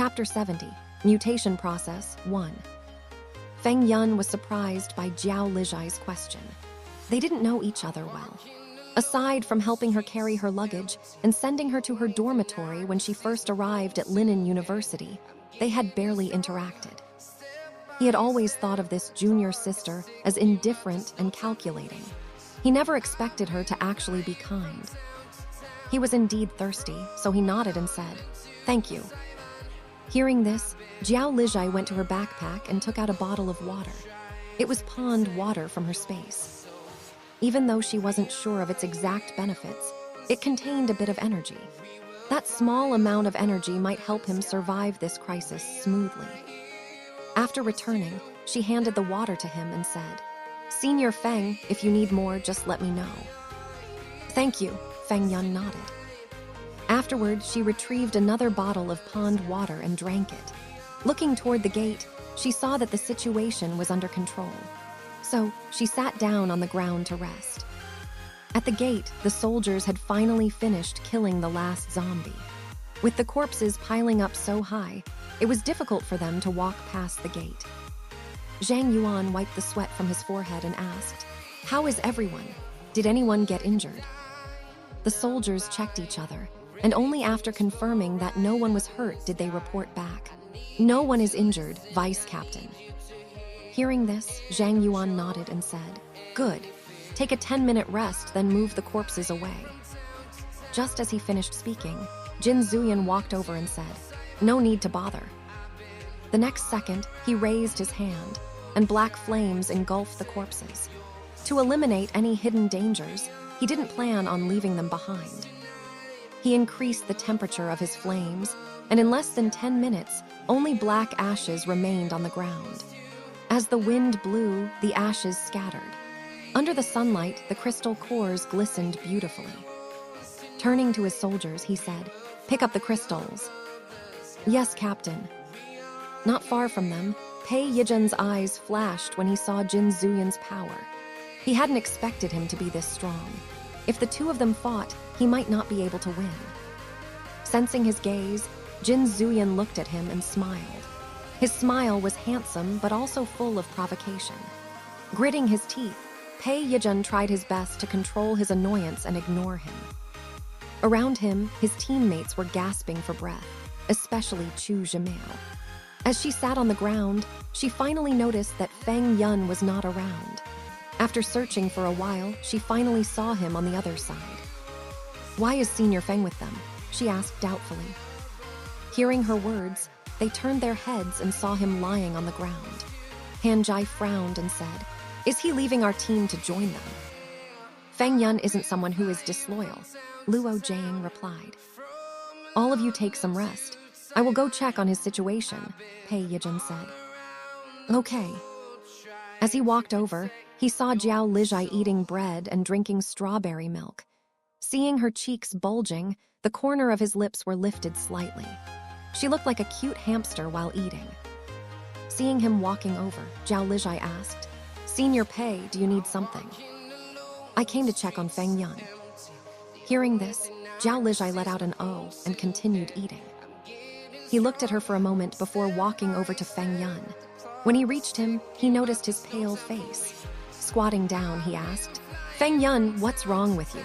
Chapter 70, Mutation Process 1. Feng Yun was surprised by Jiao Lijai's question. They didn't know each other well. Aside from helping her carry her luggage and sending her to her dormitory when she first arrived at Linen University, they had barely interacted. He had always thought of this junior sister as indifferent and calculating. He never expected her to actually be kind. He was indeed thirsty, so he nodded and said, "Thank you." Hearing this, Jiao Lijai went to her backpack and took out a bottle of water. It was pond water from her space. Even though she wasn't sure of its exact benefits, it contained a bit of energy. That small amount of energy might help him survive this crisis smoothly. After returning, she handed the water to him and said, "Senior Feng, if you need more, just let me know." "Thank you," Feng Yun nodded. Afterward, she retrieved another bottle of pond water and drank it. Looking toward the gate, she saw that the situation was under control. So, she sat down on the ground to rest. At the gate, the soldiers had finally finished killing the last zombie. With the corpses piling up so high, it was difficult for them to walk past the gate. Zhang Yuan wiped the sweat from his forehead and asked, "How is everyone? Did anyone get injured?" The soldiers checked each other, and only after confirming that no one was hurt did they report back. "No one is injured, Vice Captain." Hearing this, Zhang Yuan nodded and said, "Good. Take a 10-minute rest, then move the corpses away." Just as he finished speaking, Jin Zuyan walked over and said, "No need to bother." The next second, he raised his hand, and black flames engulfed the corpses. To eliminate any hidden dangers, he didn't plan on leaving them behind. He increased the temperature of his flames, and in less than 10 minutes, only black ashes remained on the ground. As the wind blew, the ashes scattered. Under the sunlight, the crystal cores glistened beautifully. Turning to his soldiers, he said, "Pick up the crystals." "Yes, Captain." Not far from them, Pei Yijin's eyes flashed when he saw Jin Zuyan's power. He hadn't expected him to be this strong. If the two of them fought, he might not be able to win. Sensing his gaze, Jin Zuyan looked at him and smiled. His smile was handsome but also full of provocation. Gritting his teeth, Pei Yijin tried his best to control his annoyance and ignore him. Around him, his teammates were gasping for breath, especially Chu Zhimao. As she sat on the ground, she finally noticed that Feng Yun was not around. After searching for a while, she finally saw him on the other side. "Why is Senior Feng with them?" she asked doubtfully. Hearing her words, they turned their heads and saw him lying on the ground. Han Zhai frowned and said, "Is he leaving our team to join them?" "Feng Yun isn't someone who is disloyal," Luo Jiang replied. "All of you take some rest. I will go check on his situation," Pei Yijin said. "Okay." As he walked over, he saw Jiao Lijai eating bread and drinking strawberry milk. Seeing her cheeks bulging, the corner of his lips were lifted slightly. She looked like a cute hamster while eating. Seeing him walking over, Jiao Lijai asked, "Senior Pei, do you need something?" "I came to check on Feng Yun." Hearing this, Jiao Lijai let out an "oh" and continued eating. He looked at her for a moment before walking over to Feng Yun. When he reached him, he noticed his pale face. Squatting down, he asked, "Feng Yun, what's wrong with you?"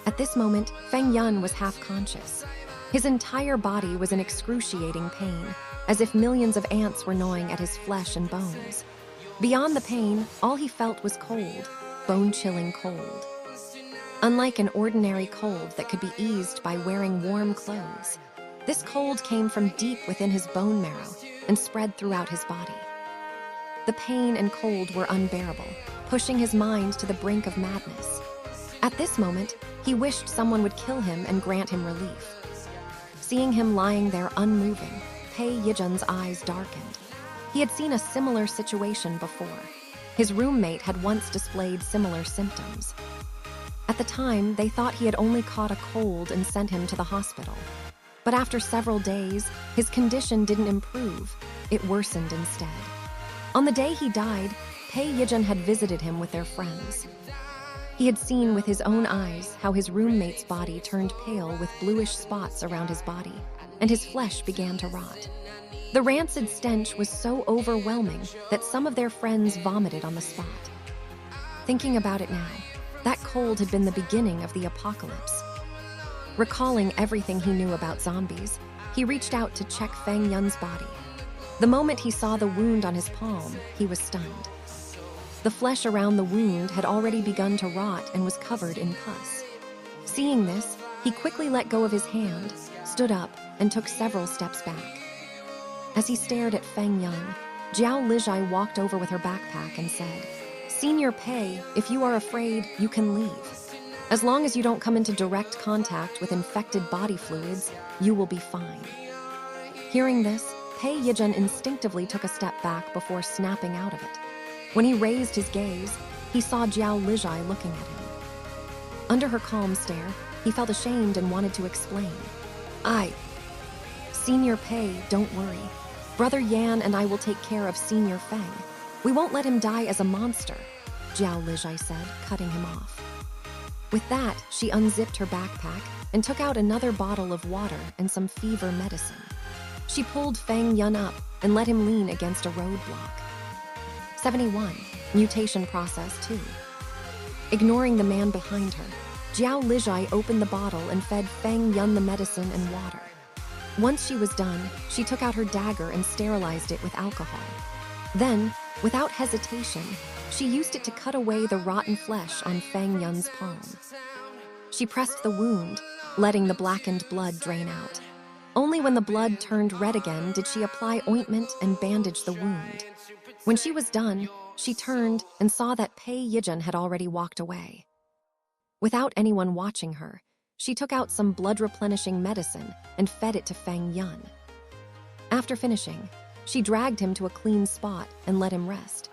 At this moment, Feng Yun was half conscious. His entire body was in excruciating pain, as if millions of ants were gnawing at his flesh and bones. Beyond the pain, all he felt was cold, bone-chilling cold. Unlike an ordinary cold that could be eased by wearing warm clothes, this cold came from deep within his bone marrow and spread throughout his body. The pain and cold were unbearable, pushing his mind to the brink of madness. At this moment, he wished someone would kill him and grant him relief. Seeing him lying there unmoving, Pei Yijin's eyes darkened. He had seen a similar situation before. His roommate had once displayed similar symptoms. At the time, they thought he had only caught a cold and sent him to the hospital. But after several days, his condition didn't improve. It worsened instead. On the day he died, Pei Yijin had visited him with their friends. He had seen with his own eyes how his roommate's body turned pale with bluish spots around his body. and his flesh began to rot. The rancid stench was so overwhelming that some of their friends vomited on the spot. Thinking about it now, that cold had been the beginning of the apocalypse. Recalling everything he knew about zombies, he reached out to check Feng Yun's body. The moment he saw the wound on his palm, he was stunned. The flesh around the wound had already begun to rot and was covered in pus. Seeing this, he quickly let go of his hand, stood up, and took several steps back. As he stared at Feng Yun, Jiao Lijai walked over with her backpack and said, "Senior Pei, if you are afraid, you can leave. As long as you don't come into direct contact with infected body fluids, you will be fine." Hearing this, Pei Yijun instinctively took a step back before snapping out of it. When he raised his gaze, he saw Jiao Lijai looking at him. Under her calm stare, he felt ashamed and wanted to explain. Senior Pei, don't worry. Brother Yan and I will take care of Senior Feng. We won't let him die as a monster," Jiao Lijai said, cutting him off. With that, she unzipped her backpack and took out another bottle of water and some fever medicine. She pulled Feng Yun up and let him lean against a roadblock. 71. Mutation Process 2. Ignoring the man behind her, Jiao Lijai opened the bottle and fed Feng Yun the medicine and water. Once she was done, she took out her dagger and sterilized it with alcohol. Then, without hesitation, she used it to cut away the rotten flesh on Feng Yun's palm. She pressed the wound, letting the blackened blood drain out. Only when the blood turned red again did she apply ointment and bandage the wound. When she was done, she turned and saw that Pei Yijun had already walked away. Without anyone watching her, she took out some blood-replenishing medicine and fed it to Feng Yun. After finishing, she dragged him to a clean spot and let him rest.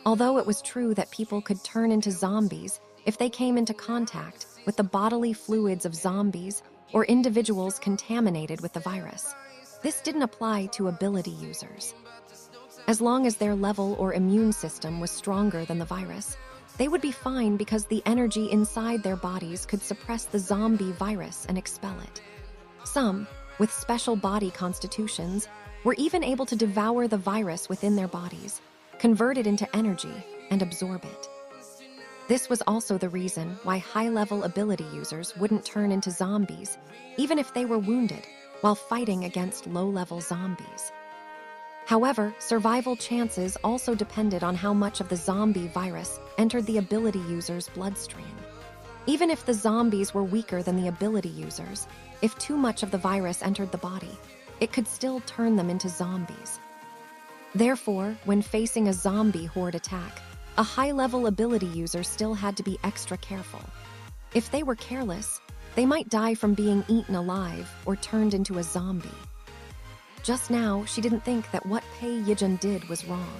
Although it was true that people could turn into zombies if they came into contact with the bodily fluids of zombies or individuals contaminated with the virus, this didn't apply to ability users. As long as their level or immune system was stronger than the virus, they would be fine because the energy inside their bodies could suppress the zombie virus and expel it. Some, with special body constitutions, were even able to devour the virus within their bodies, convert it into energy, and absorb it. This was also the reason why high-level ability users wouldn't turn into zombies, even if they were wounded, while fighting against low-level zombies. However, survival chances also depended on how much of the zombie virus entered the ability user's bloodstream. Even if the zombies were weaker than the ability users, if too much of the virus entered the body, it could still turn them into zombies. Therefore, when facing a zombie horde attack, a high-level ability user still had to be extra careful. If they were careless, they might die from being eaten alive or turned into a zombie. Just now, she didn't think that what Pei Yijun did was wrong.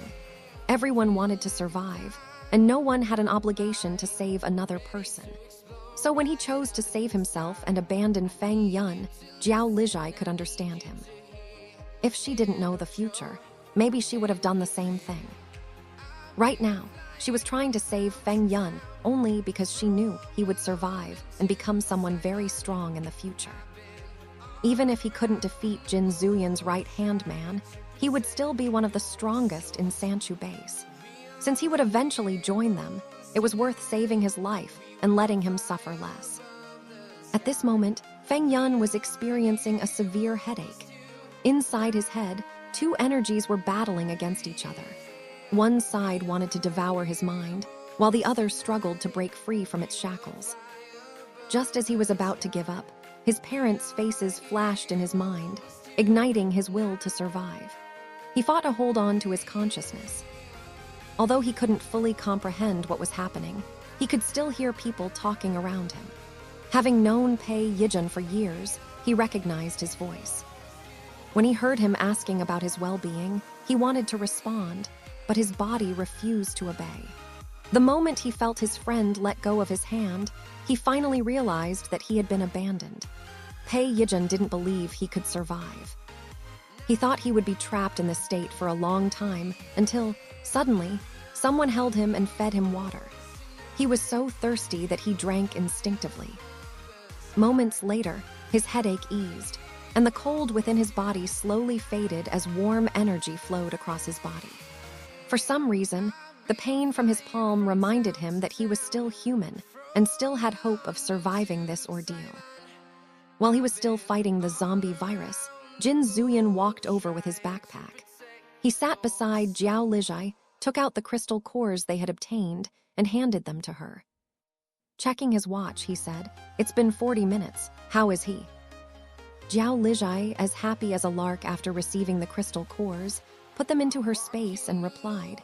Everyone wanted to survive, and no one had an obligation to save another person. So when he chose to save himself and abandon Feng Yun, Jiao Lijai could understand him. If she didn't know the future, maybe she would have done the same thing. Right now, she was trying to save Feng Yun only because she knew he would survive and become someone very strong in the future. Even if he couldn't defeat Jin Zuyan's right-hand man, he would still be one of the strongest in Sanchu base. Since he would eventually join them, it was worth saving his life and letting him suffer less. At this moment, Feng Yun was experiencing a severe headache. Inside his head, two energies were battling against each other. One side wanted to devour his mind, while the other struggled to break free from its shackles. Just as he was about to give up, his parents' faces flashed in his mind, igniting his will to survive. He fought to hold on to his consciousness. Although he couldn't fully comprehend what was happening, he could still hear people talking around him. Having known Pei Yijun for years, he recognized his voice. When he heard him asking about his well-being, he wanted to respond, but his body refused to obey. The moment he felt his friend let go of his hand, he finally realized that he had been abandoned. Pei Yijun didn't believe he could survive. He thought he would be trapped in this state for a long time until, suddenly, someone held him and fed him water. He was so thirsty that he drank instinctively. Moments later, his headache eased, and the cold within his body slowly faded as warm energy flowed across his body. For some reason, the pain from his palm reminded him that he was still human and still had hope of surviving this ordeal. While he was still fighting the zombie virus, Jin Zuyan walked over with his backpack. He sat beside Jiao Lijai, took out the crystal cores they had obtained, and handed them to her. Checking his watch, he said, "It's been 40 minutes. How is he?" Jiao Lijai, as happy as a lark after receiving the crystal cores, put them into her space and replied,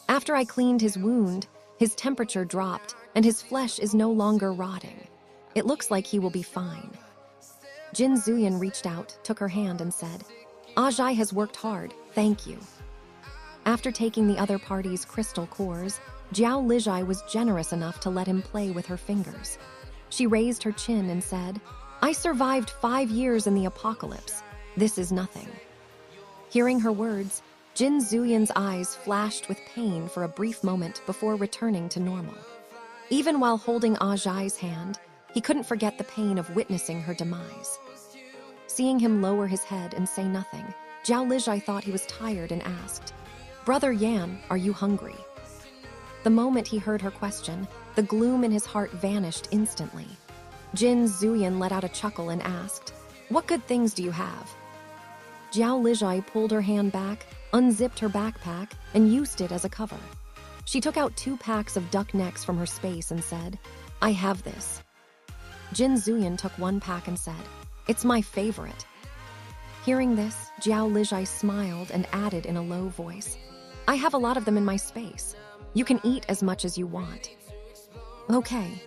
"After I cleaned his wound, his temperature dropped and his flesh is no longer rotting. It looks like he will be fine." Jin Zuyan reached out, took her hand and said, "Aitg has worked hard, thank you." After taking the other party's crystal cores, Jiao Lijai was generous enough to let him play with her fingers. She raised her chin and said, "I survived 5 years in the apocalypse. This is nothing." Hearing her words, Jin Zuyan's eyes flashed with pain for a brief moment before returning to normal. Even while holding Aitg's hand, he couldn't forget the pain of witnessing her demise. Seeing him lower his head and say nothing, Jiao Lijai thought he was tired and asked, "Brother Yan, are you hungry?" The moment he heard her question, the gloom in his heart vanished instantly. Jin Zuyan let out a chuckle and asked, "What good things do you have?" Jiao Lijai pulled her hand back, unzipped her backpack, and used it as a cover. She took out 2 packs of duck necks from her space and said, "I have this." Jin Zuyan took 1 pack and said, "It's my favorite." Hearing this, Jiao Lijai smiled and added in a low voice, "I have a lot of them in my space. You can eat as much as you want." "Okay."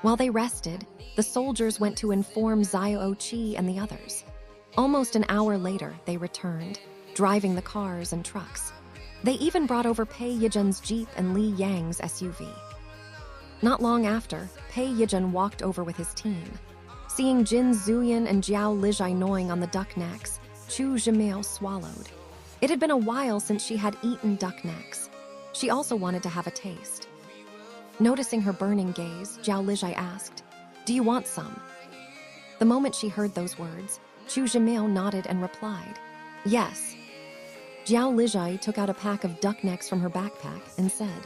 While they rested, the soldiers went to inform Aitg and the others. Almost an hour later, they returned, driving the cars and trucks. They even brought over Pei Yijun's Jeep and Li Yang's SUV. Not long after, Pei Yijun walked over with his team. Seeing Jin Zuyan and Jiao Lijai gnawing on the duck necks, Chu Zhimiao swallowed. It had been a while since she had eaten duck necks. She also wanted to have a taste. Noticing her burning gaze, Jiao Lijai asked, "Do you want some?" The moment she heard those words, Chu Zhimiao nodded and replied, "Yes." Jiao Lijai took out a pack of duck necks from her backpack and said,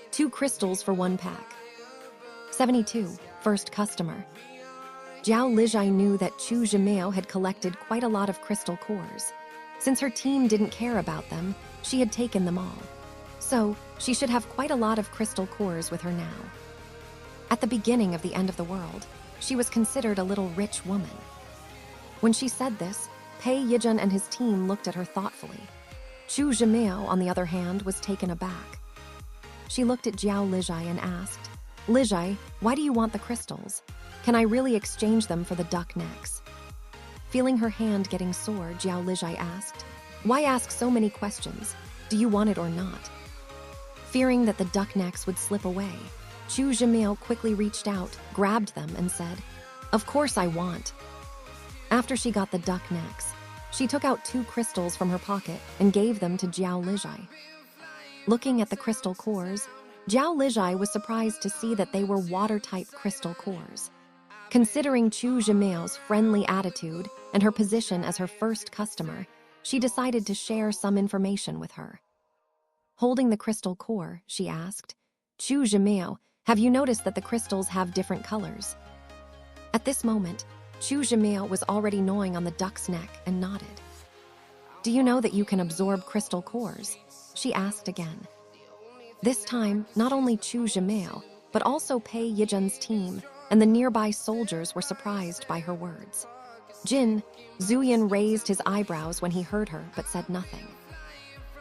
"2 crystals for 1 pack." 72, first customer. Jiao Lijai knew that Chu Zhimiao had collected quite a lot of crystal cores. Since her team didn't care about them, she had taken them all. So, she should have quite a lot of crystal cores with her now. At the beginning of the end of the world, she was considered a little rich woman. When she said this, Pei Yijun and his team looked at her thoughtfully. Chu Zhimiao, on the other hand, was taken aback. She looked at Jiao Lijai and asked, "Lijai, why do you want the crystals? Can I really exchange them for the duck necks?" Feeling her hand getting sore, Jiao Lijai asked, "Why ask so many questions? Do you want it or not?" Fearing that the duck necks would slip away, Chu Zhimiao quickly reached out, grabbed them, and said, "Of course I want." After she got the duck necks, she took out 2 crystals from her pocket and gave them to Jiao Lijai. Looking at the crystal cores, Jiao Lijai was surprised to see that they were water-type crystal cores. Considering Chu Zhimiao's friendly attitude and her position as her first customer, she decided to share some information with her. Holding the crystal core, she asked, "Chu Zhimiao, have you noticed that the crystals have different colors?" At this moment, Chu Zhimiao was already gnawing on the duck's neck and nodded. "Do you know that you can absorb crystal cores?" she asked again. This time, not only Chu Zhimiao, but also Pei Yijun's team and the nearby soldiers were surprised by her words. Jin Zuyan raised his eyebrows when he heard her but said nothing.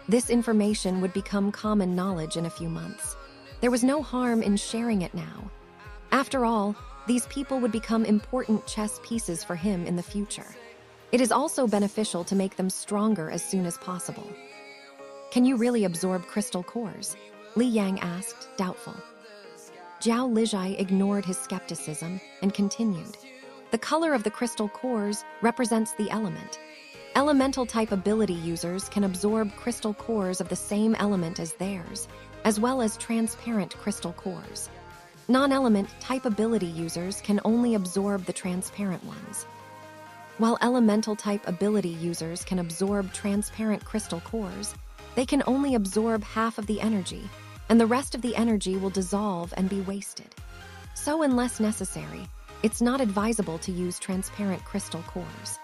This information would become common knowledge in a few months. There was no harm in sharing it now. After all, these people would become important chess pieces for him in the future. It is also beneficial to make them stronger as soon as possible. "Can you really absorb crystal cores?" Li Yang asked, doubtful. Jiao Lijai ignored his skepticism and continued. "The color of the crystal cores represents the element. Elemental-type ability users can absorb crystal cores of the same element as theirs, as well as transparent crystal cores. Non-element type ability users can only absorb the transparent ones." While elemental-type ability users can absorb transparent crystal cores, they can only absorb half of the energy, and the rest of the energy will dissolve and be wasted. So unless necessary, it's not advisable to use transparent crystal cores.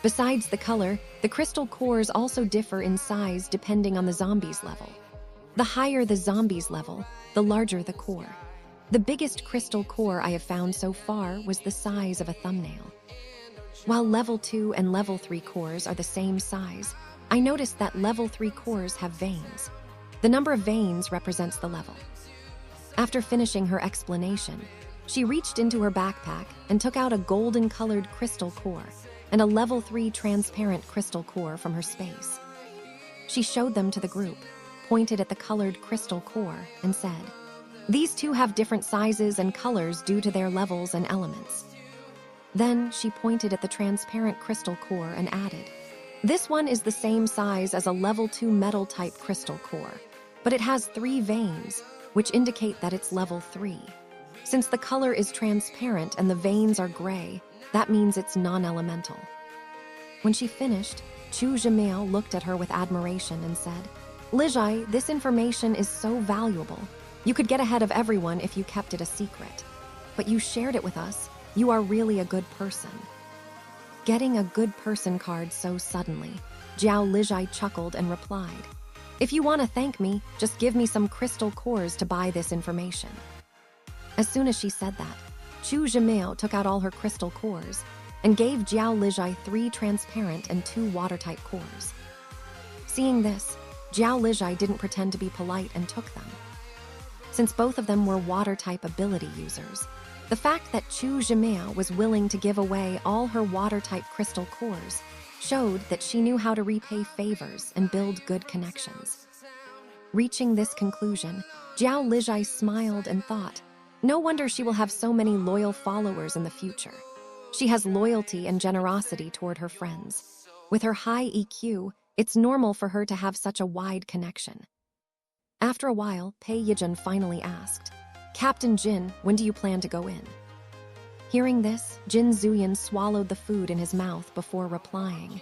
Besides the color, the crystal cores also differ in size depending on the zombie's level. The higher the zombie's level, the larger the core. The biggest crystal core I have found so far was the size of a thumbnail. While level 2 and level 3 cores are the same size, I noticed that level 3 cores have veins. The number of veins represents the level. After finishing her explanation, she reached into her backpack and took out a golden-colored crystal core and a level 3 transparent crystal core from her space. She showed them to the group, pointed at the colored crystal core, and said, "These two have different sizes and colors due to their levels and elements." Then she pointed at the transparent crystal core and added, "This one is the same size as a level 2 metal-type crystal core, but it has 3 veins, which indicate that it's level 3. Since the color is transparent and the veins are gray, that means it's non-elemental." When she finished, Chu Zhimiao looked at her with admiration and said, "Lijai, this information is so valuable. You could get ahead of everyone if you kept it a secret. But you shared it with us. You are really a good person." Getting a good person card so suddenly, Jiao Lijai chuckled and replied, "If you want to thank me, just give me some crystal cores to buy this information." As soon as she said that, Chu Zhimiao took out all her crystal cores and gave Jiao Lijai 3 transparent and 2 water-type cores. Seeing this, Jiao Lijai didn't pretend to be polite and took them. Since both of them were water-type ability users, the fact that Chu Zhimiao was willing to give away all her water-type crystal cores showed that she knew how to repay favors and build good connections. Reaching this conclusion, Jiao Lijai smiled and thought, "No wonder she will have so many loyal followers in the future. She has loyalty and generosity toward her friends. With her high EQ, it's normal for her to have such a wide connection." After a while, Pei Yijun finally asked, "Captain Jin, when do you plan to go in?" Hearing this, Jin Zuyan swallowed the food in his mouth before replying,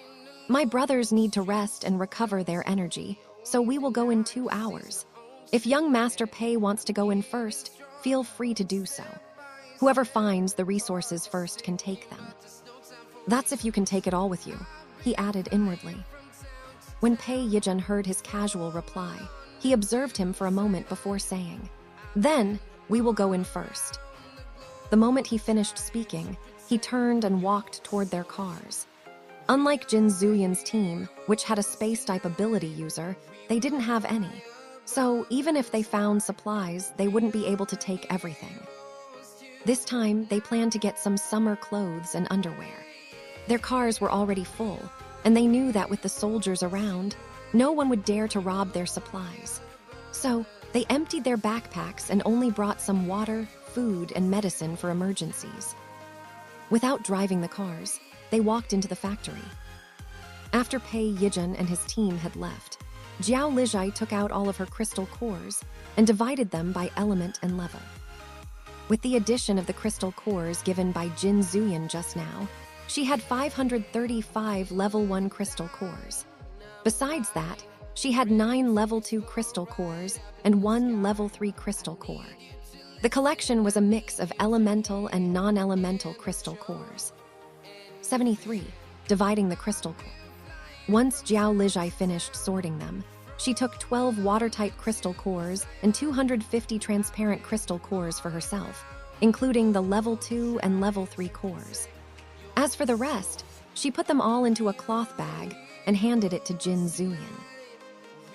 "My brothers need to rest and recover their energy, so we will go in 2 hours. If young Master Pei wants to go in first, feel free to do so. Whoever finds the resources first can take them. That's if you can take it all with you," he added inwardly. When Pei Yijun heard his casual reply, he observed him for a moment before saying, "Then, we will go in first." The moment he finished speaking, he turned and walked toward their cars. Unlike Jin Zuyan's team, which had a space-type ability user, they didn't have any. So even if they found supplies, they wouldn't be able to take everything. This time, they planned to get some summer clothes and underwear. Their cars were already full, and they knew that with the soldiers around, no one would dare to rob their supplies. So, they emptied their backpacks and only brought some water, food, and medicine for emergencies. Without driving the cars, they walked into the factory. After Pei Yijun and his team had left, Jiao Lijai took out all of her crystal cores and divided them by element and level. With the addition of the crystal cores given by Jin Zuyan just now, she had 535 level 1 crystal cores. Besides that, she had 9 level 2 crystal cores and 1 level 3 crystal core. The collection was a mix of elemental and non-elemental crystal cores. 73. Dividing the crystal core. Once Jiao Lijai finished sorting them, she took 12 water-type crystal cores and 250 transparent crystal cores for herself, including the level 2 and level 3 cores. As for the rest, she put them all into a cloth bag and handed it to Jin Zuyan.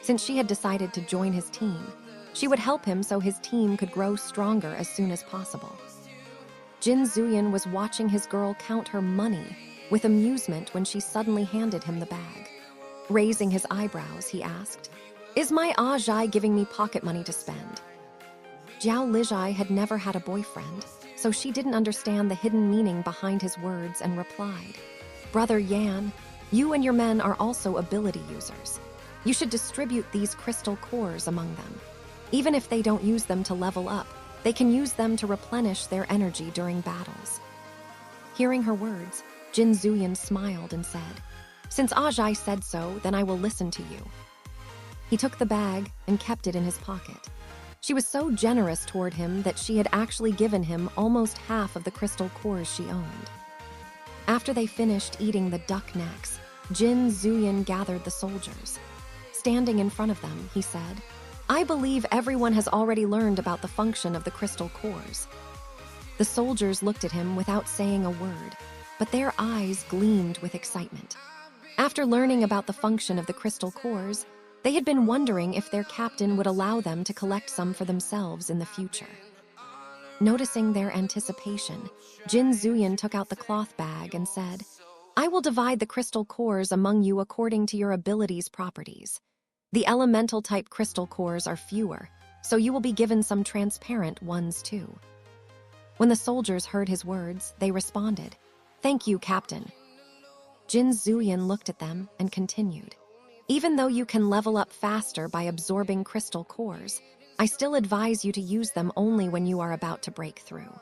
Since she had decided to join his team, she would help him so his team could grow stronger as soon as possible. Jin Zuyan was watching his girl count her money with amusement when she suddenly handed him the bag. Raising his eyebrows, he asked, "Is my Aitg giving me pocket money to spend?" Jiao Lijai had never had a boyfriend, so she didn't understand the hidden meaning behind his words and replied, "Brother Yan, you and your men are also ability users. You should distribute these crystal cores among them. Even if they don't use them to level up, they can use them to replenish their energy during battles." Hearing her words, Jin Zuyan smiled and said, "Since Aitg said so, then I will listen to you." He took the bag and kept it in his pocket. She was so generous toward him that she had actually given him almost half of the crystal cores she owned. After they finished eating the duck necks, Jin Zuyan gathered the soldiers. Standing in front of them, he said, "I believe everyone has already learned about the function of the crystal cores." The soldiers looked at him without saying a word, but their eyes gleamed with excitement. After learning about the function of the crystal cores, they had been wondering if their captain would allow them to collect some for themselves in the future. Noticing their anticipation, Jin Zuyan took out the cloth bag and said, "I will divide the crystal cores among you according to your abilities' properties. The elemental-type crystal cores are fewer, so you will be given some transparent ones too." When the soldiers heard his words, they responded, "Thank you, Captain." Jin Zuyan looked at them and continued, "Even though you can level up faster by absorbing crystal cores, I still advise you to use them only when you are about to break through.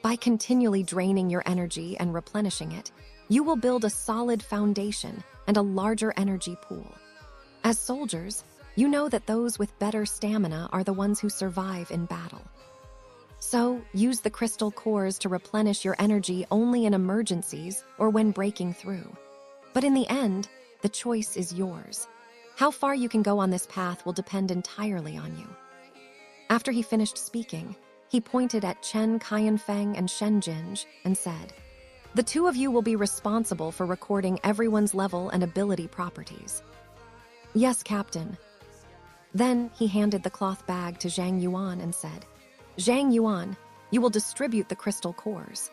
By continually draining your energy and replenishing it, you will build a solid foundation and a larger energy pool. As soldiers, you know that those with better stamina are the ones who survive in battle. So, use the crystal cores to replenish your energy only in emergencies or when breaking through. But in the end, the choice is yours. How far you can go on this path will depend entirely on you." After he finished speaking, he pointed at Chen Qianfeng and Shen Jinj and said, "The two of you will be responsible for recording everyone's level and ability properties." "Yes, Captain." Then he handed the cloth bag to Zhang Yuan and said, "Zhang Yuan, you will distribute the crystal cores."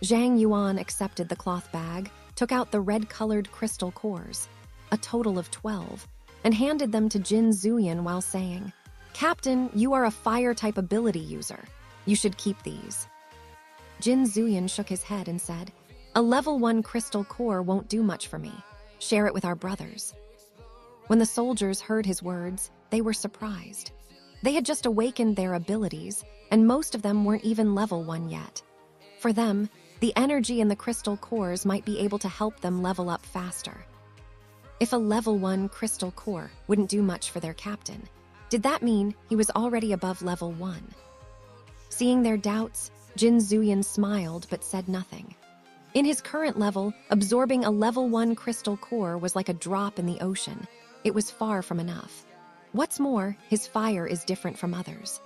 Zhang Yuan accepted the cloth bag, took out the red-colored crystal cores, a total of 12, and handed them to Jin Zuyan while saying, "Captain, you are a fire-type ability user. You should keep these." Jin Zuyan shook his head and said, "A level 1 crystal core won't do much for me. Share it with our brothers." When the soldiers heard his words, they were surprised. They had just awakened their abilities, and most of them weren't even level 1 yet. For them, the energy in the crystal cores might be able to help them level up faster. If a level 1 crystal core wouldn't do much for their captain, did that mean he was already above level 1? Seeing their doubts, Jin Zuyan smiled but said nothing. In his current level, absorbing a level 1 crystal core was like a drop in the ocean. It was far from enough. What's more, his fire is different from others.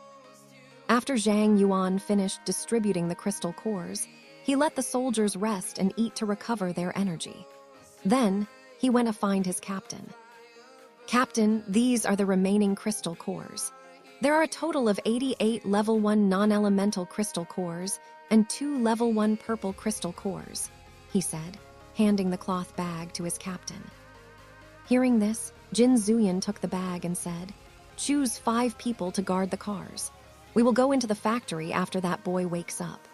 After Zhang Yuan finished distributing the crystal cores, he let the soldiers rest and eat to recover their energy. Then, he went to find his captain. "Captain, these are the remaining crystal cores. There are a total of 88 level 1 non-elemental crystal cores and 2 level 1 purple crystal cores," he said, handing the cloth bag to his captain. Hearing this, Jin Zuyan took the bag and said, "Choose 5 people to guard the cars. We will go into the factory after that boy wakes up."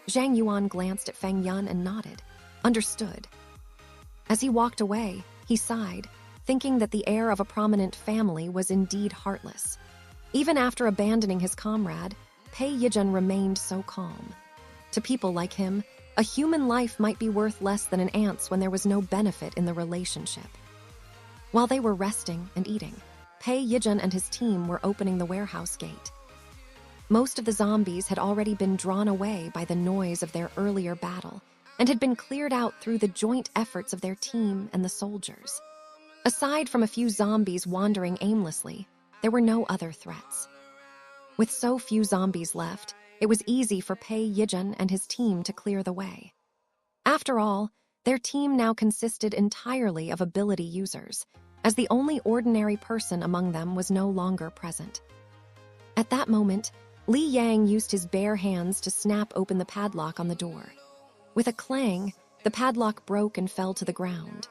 Zhang Yuan glanced at Feng Yun and nodded. Understood. As he walked away, he sighed, thinking that the heir of a prominent family was indeed heartless. Even after abandoning his comrade, Pei Yijun remained so calm. To people like him, a human life might be worth less than an ant's when there was no benefit in the relationship. While they were resting and eating, Pei Yijun and his team were opening the warehouse gate. Most of the zombies had already been drawn away by the noise of their earlier battle and had been cleared out through the joint efforts of their team and the soldiers. Aside from a few zombies wandering aimlessly, there were no other threats. With so few zombies left, it was easy for Pei Yijun and his team to clear the way. After all, their team now consisted entirely of ability users, as the only ordinary person among them was no longer present. At that moment, Li Yang used his bare hands to snap open the padlock on the door. With a clang, the padlock broke and fell to the ground.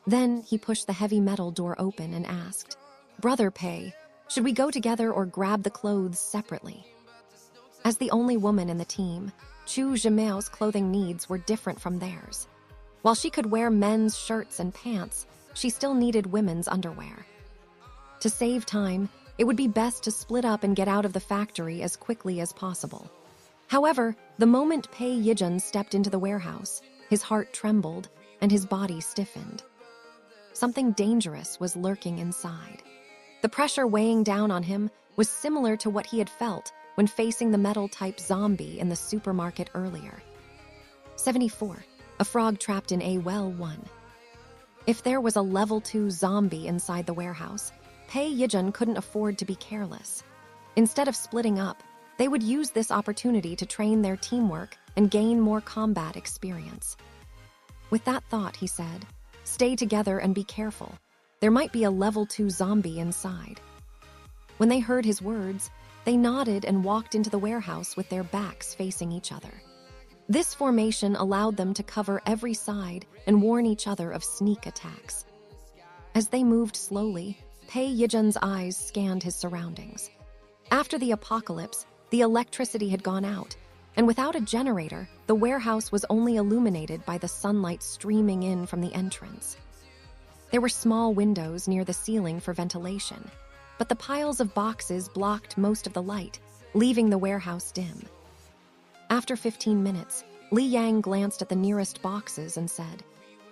Then he pushed the heavy metal door open and asked, "Brother Pei, should we go together or grab the clothes separately?" As the only woman in the team, Chu Zhimao's clothing needs were different from theirs. While she could wear men's shirts and pants, she still needed women's underwear. To save time, it would be best to split up and get out of the factory as quickly as possible. However, the moment Pei Yijun stepped into the warehouse, his heart trembled and his body stiffened. Something dangerous was lurking inside. The pressure weighing down on him was similar to what he had felt when facing the metal-type zombie in the supermarket earlier. 74. A frog trapped in a well 1. If there was a level 2 zombie inside the warehouse, Pei Yijun couldn't afford to be careless. Instead of splitting up, they would use this opportunity to train their teamwork and gain more combat experience. With that thought, he said, "Stay together and be careful. There might be a level 2 zombie inside." When they heard his words, they nodded and walked into the warehouse with their backs facing each other. This formation allowed them to cover every side and warn each other of sneak attacks. As they moved slowly, Pei Yijun's eyes scanned his surroundings. After the apocalypse, the electricity had gone out, and without a generator, the warehouse was only illuminated by the sunlight streaming in from the entrance. There were small windows near the ceiling for ventilation, but the piles of boxes blocked most of the light, leaving the warehouse dim. After 15 minutes, Li Yang glanced at the nearest boxes and said,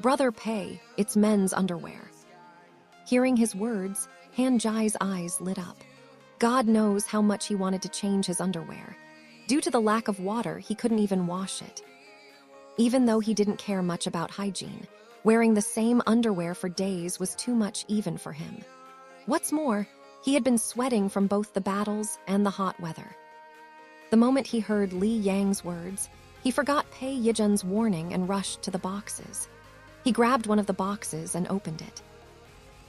"Brother Pei, it's men's underwear." Hearing his words, Han Jai's eyes lit up. God knows how much he wanted to change his underwear. Due to the lack of water, he couldn't even wash it. Even though he didn't care much about hygiene, wearing the same underwear for days was too much even for him. What's more, he had been sweating from both the battles and the hot weather. The moment he heard Li Yang's words, he forgot Pei Yijun's warning and rushed to the boxes. He grabbed one of the boxes and opened it.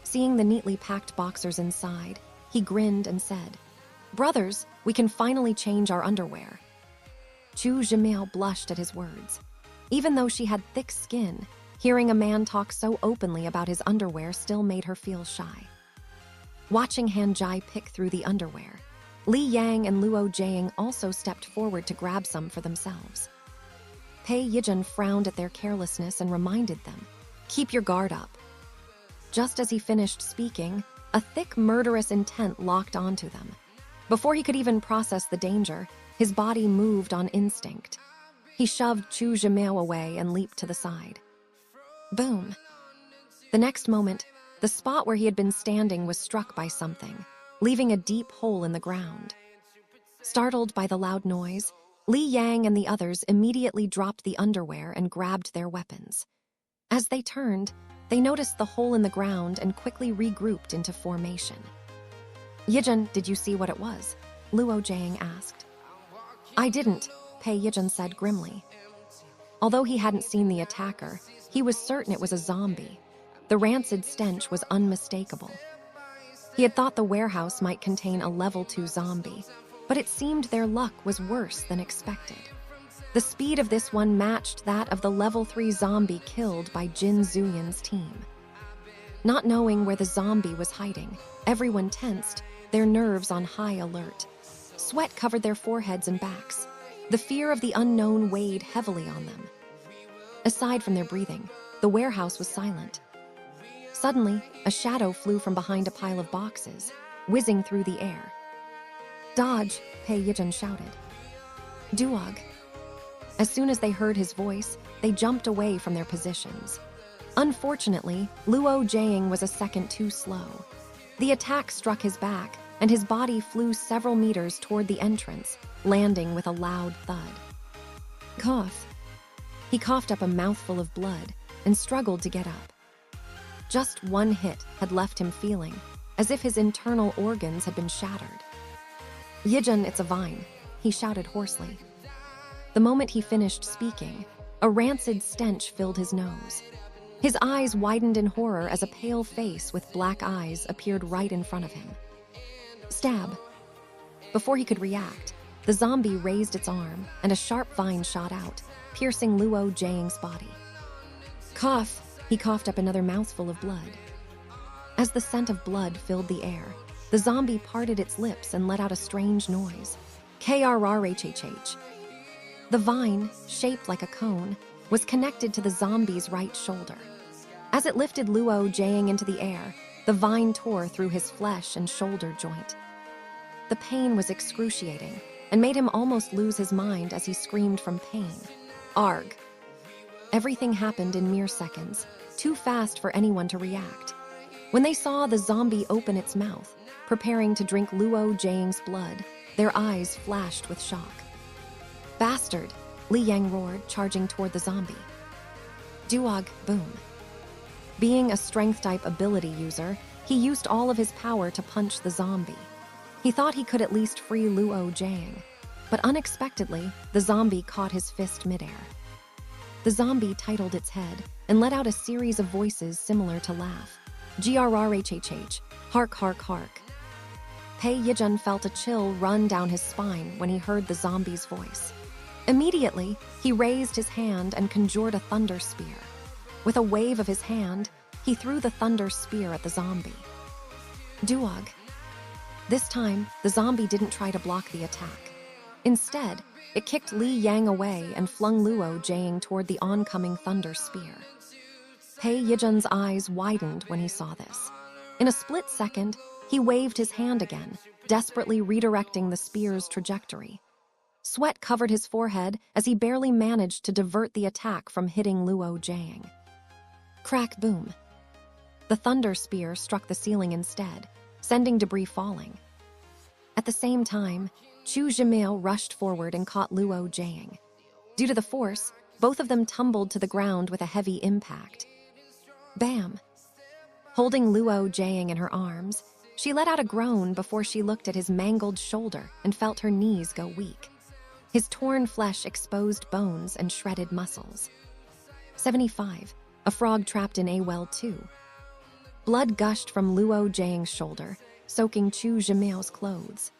Seeing the neatly packed boxers inside, he grinned and said, "Brothers, we can finally change our underwear." Chu Zhimiao blushed at his words. Even though she had thick skin, hearing a man talk so openly about his underwear still made her feel shy. Watching Han Jai pick through the underwear, Li Yang and Luo Jiang also stepped forward to grab some for themselves. Pei Yijun frowned at their carelessness and reminded them, "Keep your guard up." Just as he finished speaking, a thick, murderous intent locked onto them. Before he could even process the danger, his body moved on instinct. He shoved Chu Zhimiao away and leaped to the side. Boom! The next moment, the spot where he had been standing was struck by something, leaving a deep hole in the ground. Startled by the loud noise, Li Yang and the others immediately dropped the underwear and grabbed their weapons. As they turned, they noticed the hole in the ground and quickly regrouped into formation. "Yijun, did you see what it was?" Luo Jiang asked. "I didn't," Pei Yijun said grimly. Although he hadn't seen the attacker, he was certain it was a zombie. The rancid stench was unmistakable. He had thought the warehouse might contain a level 2 zombie, but it seemed their luck was worse than expected. The speed of this one matched that of the level 3 zombie killed by Jin Zuyan's team. Not knowing where the zombie was hiding, everyone tensed, their nerves on high alert. Sweat covered their foreheads and backs. The fear of the unknown weighed heavily on them. Aside from their breathing, the warehouse was silent. Suddenly, a shadow flew from behind a pile of boxes, whizzing through the air. "Dodge!" Pei Yijun shouted. "Duog!" As soon as they heard his voice, they jumped away from their positions. Unfortunately, Luo Jiang was a second too slow. The attack struck his back, and his body flew several meters toward the entrance, landing with a loud thud. Cough. He coughed up a mouthful of blood and struggled to get up. Just one hit had left him feeling as if his internal organs had been shattered. "Yijun, it's a vine," he shouted hoarsely. The moment he finished speaking, a rancid stench filled his nose. His eyes widened in horror as a pale face with black eyes appeared right in front of him. Stab. Before he could react, the zombie raised its arm and a sharp vine shot out, piercing Luo Jiang's body. Cough. He coughed up another mouthful of blood. As the scent of blood filled the air, the zombie parted its lips and let out a strange noise. Krrhhh. The vine, shaped like a cone, was connected to the zombie's right shoulder. As it lifted Luo Jiang into the air, the vine tore through his flesh and shoulder joint. The pain was excruciating, and made him almost lose his mind as he screamed from pain. Arg! Everything happened in mere seconds, too fast for anyone to react. When they saw the zombie open its mouth, preparing to drink Luo Jiang's blood, their eyes flashed with shock. Bastard! Li Yang roared, charging toward the zombie. Duog, boom. Being a strength-type ability user, he used all of his power to punch the zombie. He thought he could at least free Luo Jiang, but unexpectedly, the zombie caught his fist midair. The zombie titled its head and let out a series of voices similar to laugh. Grrrhhh, hark hark hark. Pei Yijun felt a chill run down his spine when he heard the zombie's voice. Immediately, he raised his hand and conjured a thunder spear. With a wave of his hand, he threw the thunder spear at the zombie. Duog. This time, the zombie didn't try to block the attack. Instead, it kicked Li Yang away and flung Luo Jiang toward the oncoming thunder spear. Pei Yijun's eyes widened when he saw this. In a split second, he waved his hand again, desperately redirecting the spear's trajectory. Sweat covered his forehead as he barely managed to divert the attack from hitting Luo Jiang. Crack boom. The thunder spear struck the ceiling instead, sending debris falling. At the same time, Chu Zhimao rushed forward and caught Luo Jiang. Due to the force, both of them tumbled to the ground with a heavy impact. Bam! Holding Luo Jiang in her arms, she let out a groan before she looked at his mangled shoulder and felt her knees go weak. His torn flesh exposed bones and shredded muscles. 75. A frog trapped in a well too. Blood gushed from Luo Jiang's shoulder, soaking Chu Zhimao's clothes.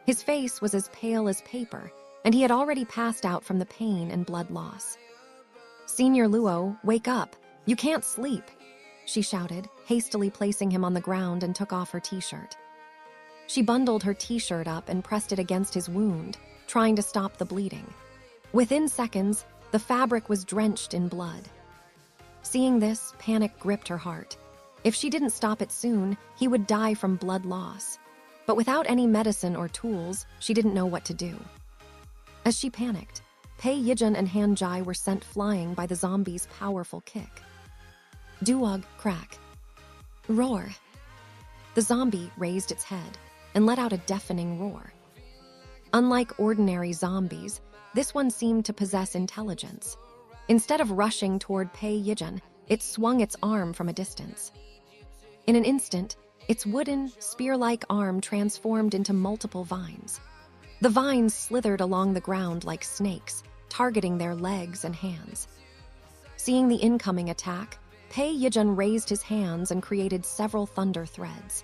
His face was as pale as paper, and he had already passed out from the pain and blood loss. Senior Luo, wake up! You can't sleep! She shouted, hastily placing him on the ground and took off her t-shirt. She bundled her t-shirt up and pressed it against his wound, trying to stop the bleeding. Within seconds, the fabric was drenched in blood. Seeing this, panic gripped her heart. If she didn't stop it soon, he would die from blood loss. But without any medicine or tools, she didn't know what to do. As she panicked, Pei Yijun and Han Jai were sent flying by the zombie's powerful kick. Duog, crack. Roar. The zombie raised its head and let out a deafening roar. Unlike ordinary zombies, this one seemed to possess intelligence. Instead of rushing toward Pei Yijun, it swung its arm from a distance. In an instant, its wooden, spear-like arm transformed into multiple vines. The vines slithered along the ground like snakes, targeting their legs and hands. Seeing the incoming attack, Pei Yijun raised his hands and created several thunder threads.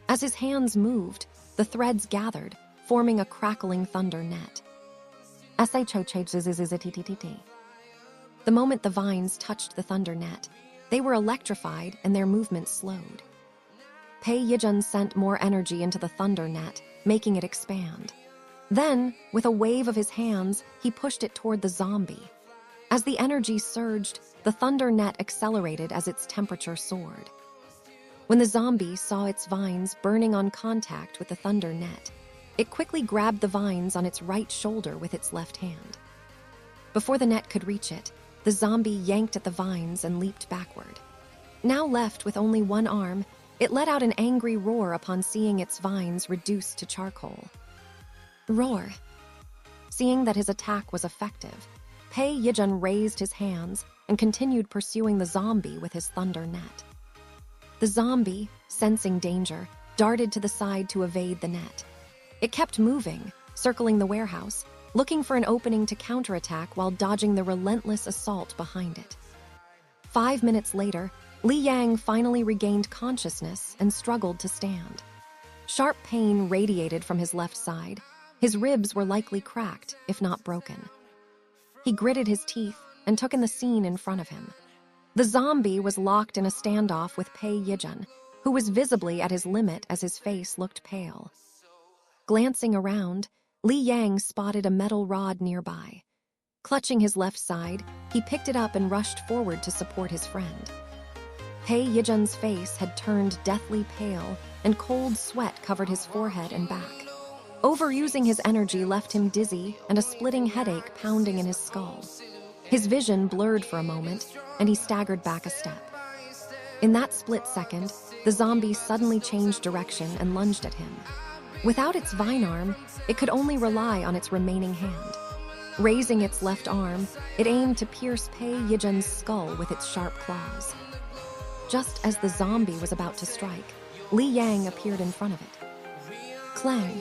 As his hands moved, the threads gathered, forming a crackling thunder net. The moment the vines touched the thunder net, they were electrified and their movement slowed. Pei Yijun sent more energy into the thunder net, making it expand. Then, with a wave of his hands, he pushed it toward the zombie. As the energy surged, the thunder net accelerated as its temperature soared. When the zombie saw its vines burning on contact with the thunder net, it quickly grabbed the vines on its right shoulder with its left hand. Before the net could reach it, the zombie yanked at the vines and leaped backward. Now left with only one arm, it let out an angry roar upon seeing its vines reduced to charcoal. Roar. Seeing that his attack was effective, Pei Yijun raised his hands and continued pursuing the zombie with his thunder net. The zombie, sensing danger, darted to the side to evade the net. It kept moving, circling the warehouse, looking for an opening to counterattack while dodging the relentless assault behind it. 5 minutes later, Li Yang finally regained consciousness and struggled to stand. Sharp pain radiated from his left side. His ribs were likely cracked, if not broken. He gritted his teeth and took in the scene in front of him. The zombie was locked in a standoff with Pei Yijun, who was visibly at his limit as his face looked pale. Glancing around, Li Yang spotted a metal rod nearby. Clutching his left side, he picked it up and rushed forward to support his friend. Pei Yijun's face had turned deathly pale, and cold sweat covered his forehead and back. Overusing his energy left him dizzy and a splitting headache pounding in his skull. His vision blurred for a moment, and he staggered back a step. In that split second, the zombie suddenly changed direction and lunged at him. Without its vine arm, it could only rely on its remaining hand. Raising its left arm, it aimed to pierce Pei Yijun's skull with its sharp claws. Just as the zombie was about to strike, Li Yang appeared in front of it. Clang!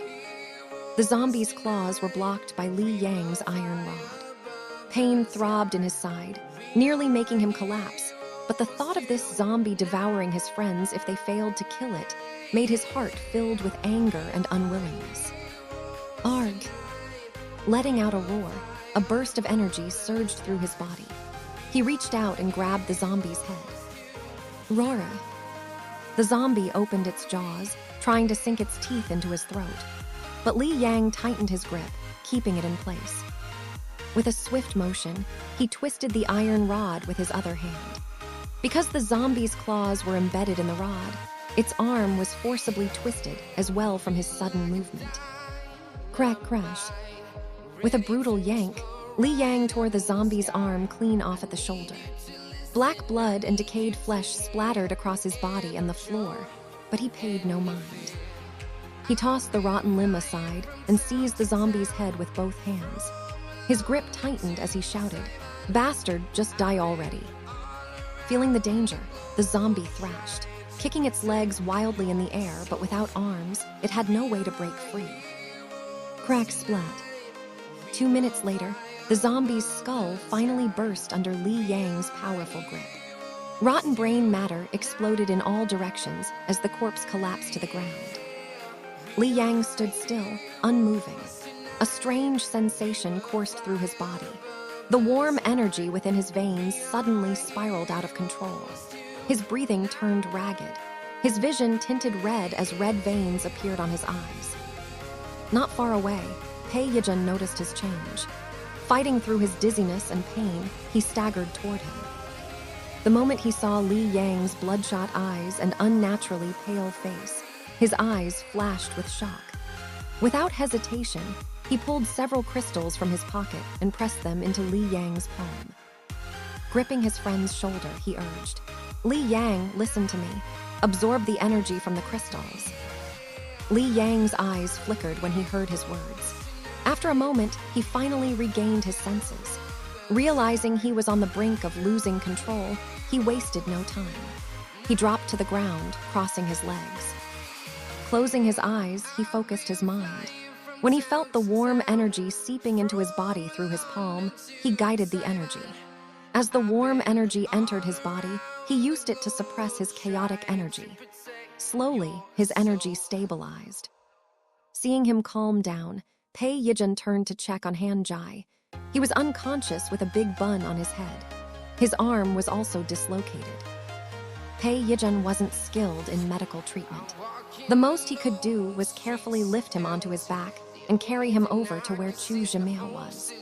The zombie's claws were blocked by Li Yang's iron rod. Pain throbbed in his side, nearly making him collapse, but the thought of this zombie devouring his friends if they failed to kill it made his heart filled with anger and unwillingness. Arg! Letting out a roar, a burst of energy surged through his body. He reached out and grabbed the zombie's head. Roar! The zombie opened its jaws, trying to sink its teeth into his throat. But Li Yang tightened his grip, keeping it in place. With a swift motion, he twisted the iron rod with his other hand. Because the zombie's claws were embedded in the rod, its arm was forcibly twisted as well from his sudden movement. Crack, crash. With a brutal yank, Li Yang tore the zombie's arm clean off at the shoulder. Black blood and decayed flesh splattered across his body and the floor, but he paid no mind. He tossed the rotten limb aside and seized the zombie's head with both hands. His grip tightened as he shouted, "Bastard, just die already." Feeling the danger, the zombie thrashed. Kicking its legs wildly in the air, but without arms, it had no way to break free. Crack splat. 2 minutes later, the zombie's skull finally burst under Li Yang's powerful grip. Rotten brain matter exploded in all directions as the corpse collapsed to the ground. Li Yang stood still, unmoving. A strange sensation coursed through his body. The warm energy within his veins suddenly spiraled out of control. His breathing turned ragged. His vision tinted red as red veins appeared on his eyes. Not far away, Pei Yijun noticed his change. Fighting through his dizziness and pain, he staggered toward him. The moment he saw Li Yang's bloodshot eyes and unnaturally pale face, his eyes flashed with shock. Without hesitation, he pulled several crystals from his pocket and pressed them into Li Yang's palm. Gripping his friend's shoulder, he urged, "Li Yang, listen to me. Absorb the energy from the crystals." Li Yang's eyes flickered when he heard his words. After a moment, he finally regained his senses. Realizing he was on the brink of losing control, he wasted no time. He dropped to the ground, crossing his legs. Closing his eyes, he focused his mind. When he felt the warm energy seeping into his body through his palm, he guided the energy. As the warm energy entered his body, he used it to suppress his chaotic energy. Slowly, his energy stabilized. Seeing him calm down, Pei Yijun turned to check on Han Jai. He was unconscious with a big bun on his head. His arm was also dislocated. Pei Yijun wasn't skilled in medical treatment. The most he could do was carefully lift him onto his back and carry him over to where Chu Zhimao was.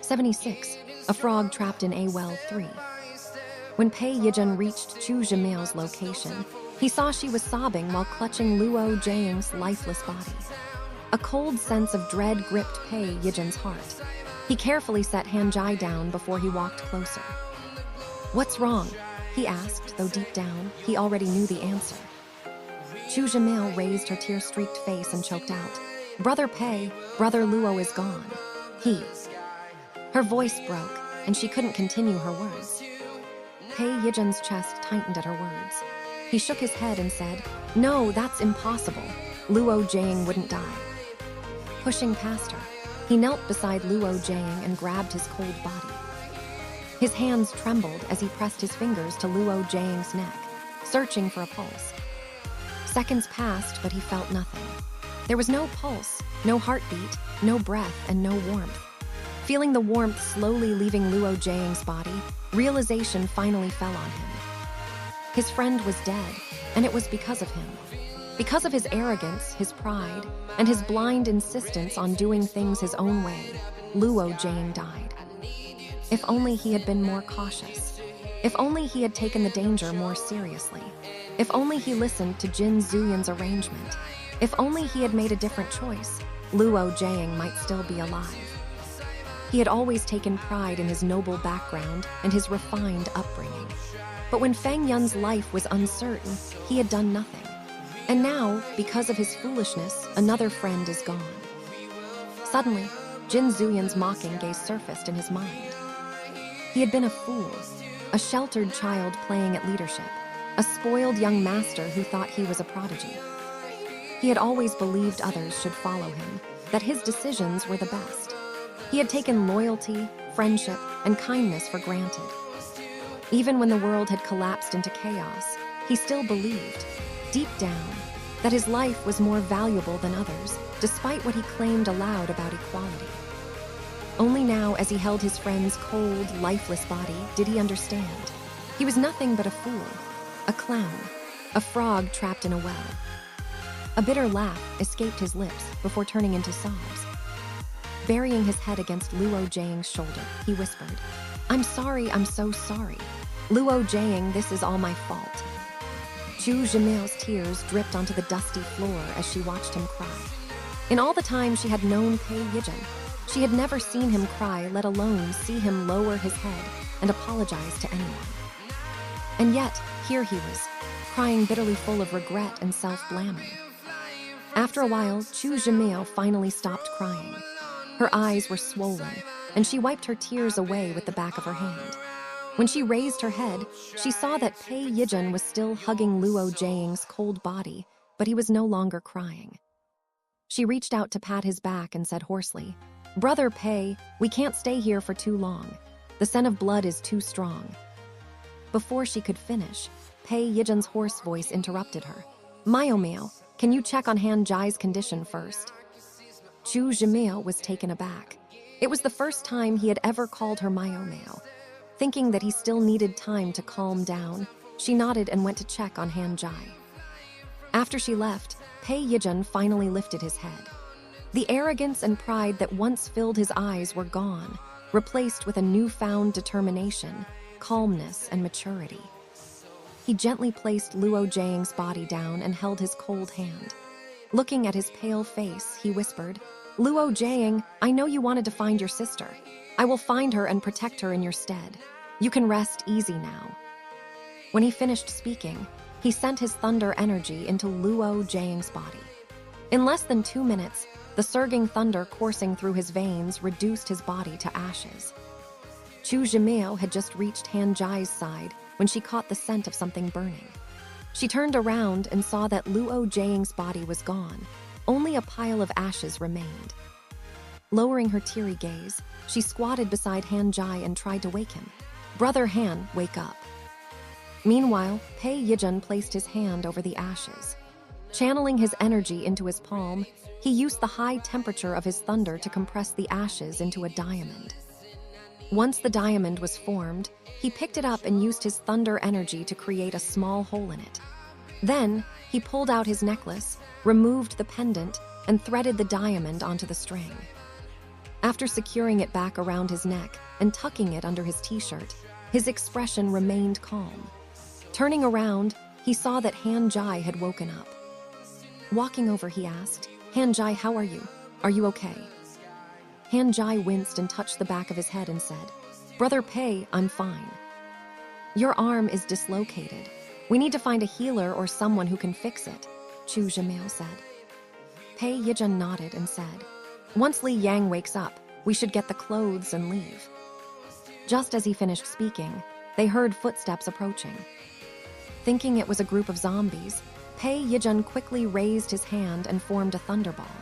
76. A frog trapped in a well 3. When Pei Yijun reached Chu Zhimao's location, he saw she was sobbing while clutching Luo Jiang's lifeless body. A cold sense of dread gripped Pei Yijun's heart. He carefully set Han Jai down before he walked closer. "What's wrong?" he asked, though deep down, he already knew the answer. Chu Zhimao raised her tear-streaked face and choked out, "Brother Pei, Brother Luo is gone. He..." Her voice broke, and she couldn't continue her words. Pei Yijun's chest tightened at her words. He shook his head and said, "No, that's impossible. Luo Jiang wouldn't die." Pushing past her, he knelt beside Luo Jiang and grabbed his cold body. His hands trembled as he pressed his fingers to Luo Jiang's neck, searching for a pulse. Seconds passed, but he felt nothing. There was no pulse, no heartbeat, no breath, and no warmth. Feeling the warmth slowly leaving Luo Jiang's body, realization finally fell on him. His friend was dead, and it was because of him. Because of his arrogance, his pride, and his blind insistence on doing things his own way, Luo Jiang died. If only he had been more cautious. If only he had taken the danger more seriously. If only he listened to Jin Zuyan's arrangement. If only he had made a different choice, Luo Jiang might still be alive. He had always taken pride in his noble background and his refined upbringing. But when Feng Yun's life was uncertain, he had done nothing. And now, because of his foolishness, another friend is gone. Suddenly, Jin Zuyan's mocking gaze surfaced in his mind. He had been a fool, a sheltered child playing at leadership, a spoiled young master who thought he was a prodigy. He had always believed others should follow him, that his decisions were the best. He had taken loyalty, friendship, and kindness for granted. Even when the world had collapsed into chaos, he still believed, deep down, that his life was more valuable than others, despite what he claimed aloud about equality. Only now, as he held his friend's cold, lifeless body, did he understand. He was nothing but a fool, a clown, a frog trapped in a well. A bitter laugh escaped his lips before turning into sobs. Burying his head against Luo Jiang's shoulder, he whispered, "I'm sorry, I'm so sorry. Luo Jiang, this is all my fault." Chu Zhimil's tears dripped onto the dusty floor as she watched him cry. In all the time she had known Pei Yijin, she had never seen him cry, let alone see him lower his head and apologize to anyone. And yet, here he was, crying bitterly, full of regret and self-blaming. After a while, Chu Zhimil finally stopped crying. Her eyes were swollen, and she wiped her tears away with the back of her hand. When she raised her head, she saw that Pei Yijin was still hugging Luo Jiang's cold body, but he was no longer crying. She reached out to pat his back and said hoarsely, "Brother Pei, we can't stay here for too long. The scent of blood is too strong." Before she could finish, Pei Yijin's hoarse voice interrupted her. "Mio, can you check on Han Jai's condition first?" Chu Zhimil was taken aback. It was the first time he had ever called her Mio. Thinking that he still needed time to calm down, she nodded and went to check on Han Jai. After she left, Pei Yijin finally lifted his head. The arrogance and pride that once filled his eyes were gone, replaced with a newfound determination, calmness, and maturity. He gently placed Luo Jiang's body down and held his cold hand. Looking at his pale face, he whispered, "Luo Jiang, I know you wanted to find your sister. I will find her and protect her in your stead. You can rest easy now." When he finished speaking, he sent his thunder energy into Luo Jiang's body. In less than 2 minutes, the surging thunder coursing through his veins reduced his body to ashes. Chu Zhimil had just reached Han Jai's side when she caught the scent of something burning. She turned around and saw that Luo Jiang's body was gone. Only a pile of ashes remained. Lowering her teary gaze, she squatted beside Han Jai and tried to wake him. "Brother Han, wake up." Meanwhile, Pei Yijin placed his hand over the ashes. Channeling his energy into his palm, he used the high temperature of his thunder to compress the ashes into a diamond. Once the diamond was formed, he picked it up and used his thunder energy to create a small hole in it. Then, he pulled out his necklace, removed the pendant, and threaded the diamond onto the string. After securing it back around his neck and tucking it under his t-shirt, his expression remained calm. Turning around, he saw that Han Jai had woken up. Walking over, he asked, "Han Jai, how are you? Are you okay?" Han Jai winced and touched the back of his head and said, "Brother Pei, I'm fine." "Your arm is dislocated. We need to find a healer or someone who can fix it," Chu Zhimil said. Pei Yijin nodded and said, "Once Li Yang wakes up, we should get the clothes and leave." Just as he finished speaking, they heard footsteps approaching. Thinking it was a group of zombies, Pei Yijin quickly raised his hand and formed a thunderball.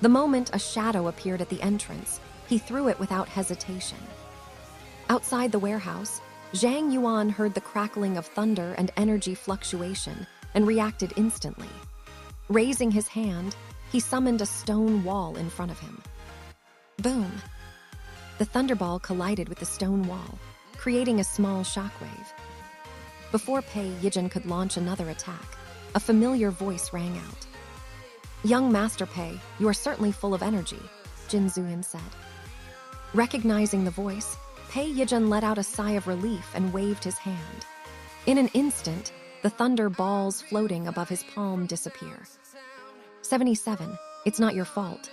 The moment a shadow appeared at the entrance, he threw it without hesitation. Outside the warehouse, Zhang Yuan heard the crackling of thunder and energy fluctuation and reacted instantly. Raising his hand, he summoned a stone wall in front of him. Boom! The thunderball collided with the stone wall, creating a small shockwave. Before Pei Yijin could launch another attack, a familiar voice rang out. "Young Master Pei, you are certainly full of energy," Jin Zuyan said. Recognizing the voice, Pei Yijin let out a sigh of relief and waved his hand. In an instant, the thunder balls floating above his palm disappear. 77. It's not your fault.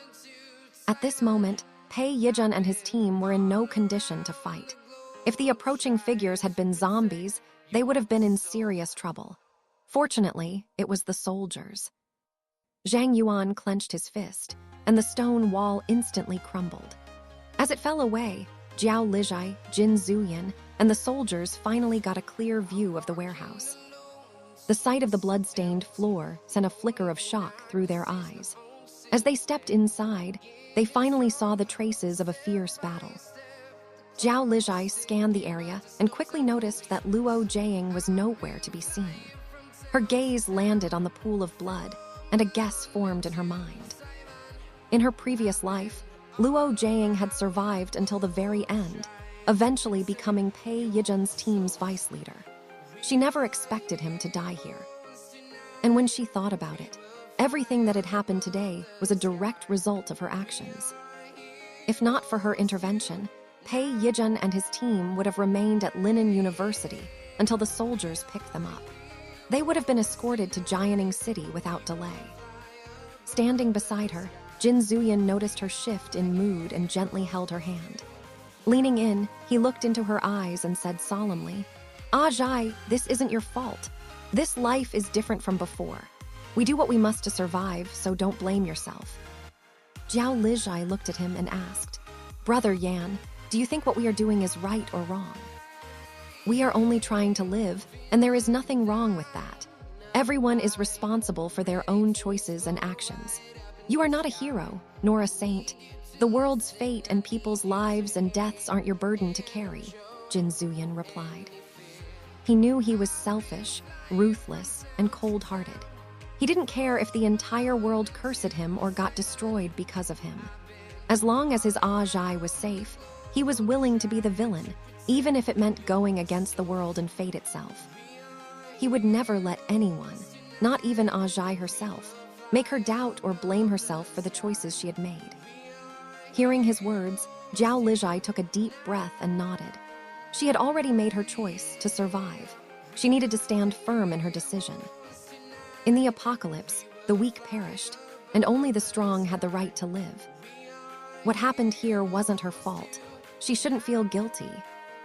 At this moment, Pei Yijun and his team were in no condition to fight. If the approaching figures had been zombies, they would have been in serious trouble. Fortunately, it was the soldiers. Zhang Yuan clenched his fist, and the stone wall instantly crumbled. As it fell away, Jiao Lijai, Jin Zuyan, and the soldiers finally got a clear view of the warehouse. The sight of the blood-stained floor sent a flicker of shock through their eyes. As they stepped inside, they finally saw the traces of a fierce battle. Jiao Lijai scanned the area and quickly noticed that Luo Jiang was nowhere to be seen. Her gaze landed on the pool of blood, and a guess formed in her mind. In her previous life, Luo Jiang had survived until the very end, eventually becoming Pei Yijun's team's vice leader. She never expected him to die here. And when she thought about it, everything that had happened today was a direct result of her actions. If not for her intervention, Pei Yijun and his team would have remained at Linen University until the soldiers picked them up. They would have been escorted to Jianing City without delay. Standing beside her, Jin Zuyan noticed her shift in mood and gently held her hand. Leaning in, he looked into her eyes and said solemnly, "Aitg, this isn't your fault. This life is different from before. We do what we must to survive, so don't blame yourself." Jiao Lijai looked at him and asked, "Brother Yan, do you think what we are doing is right or wrong?" "We are only trying to live, and there is nothing wrong with that. Everyone is responsible for their own choices and actions. You are not a hero, nor a saint. The world's fate and people's lives and deaths aren't your burden to carry," Jin Zuyan replied. He knew he was selfish, ruthless, and cold-hearted. He didn't care if the entire world cursed him or got destroyed because of him. As long as his Aitg was safe, he was willing to be the villain, even if it meant going against the world and fate itself. He would never let anyone, not even Aitg herself, make her doubt or blame herself for the choices she had made. Hearing his words, Jiao Lijai took a deep breath and nodded. She had already made her choice to survive. She needed to stand firm in her decision. In the apocalypse, the weak perished, and only the strong had the right to live. What happened here wasn't her fault. She shouldn't feel guilty.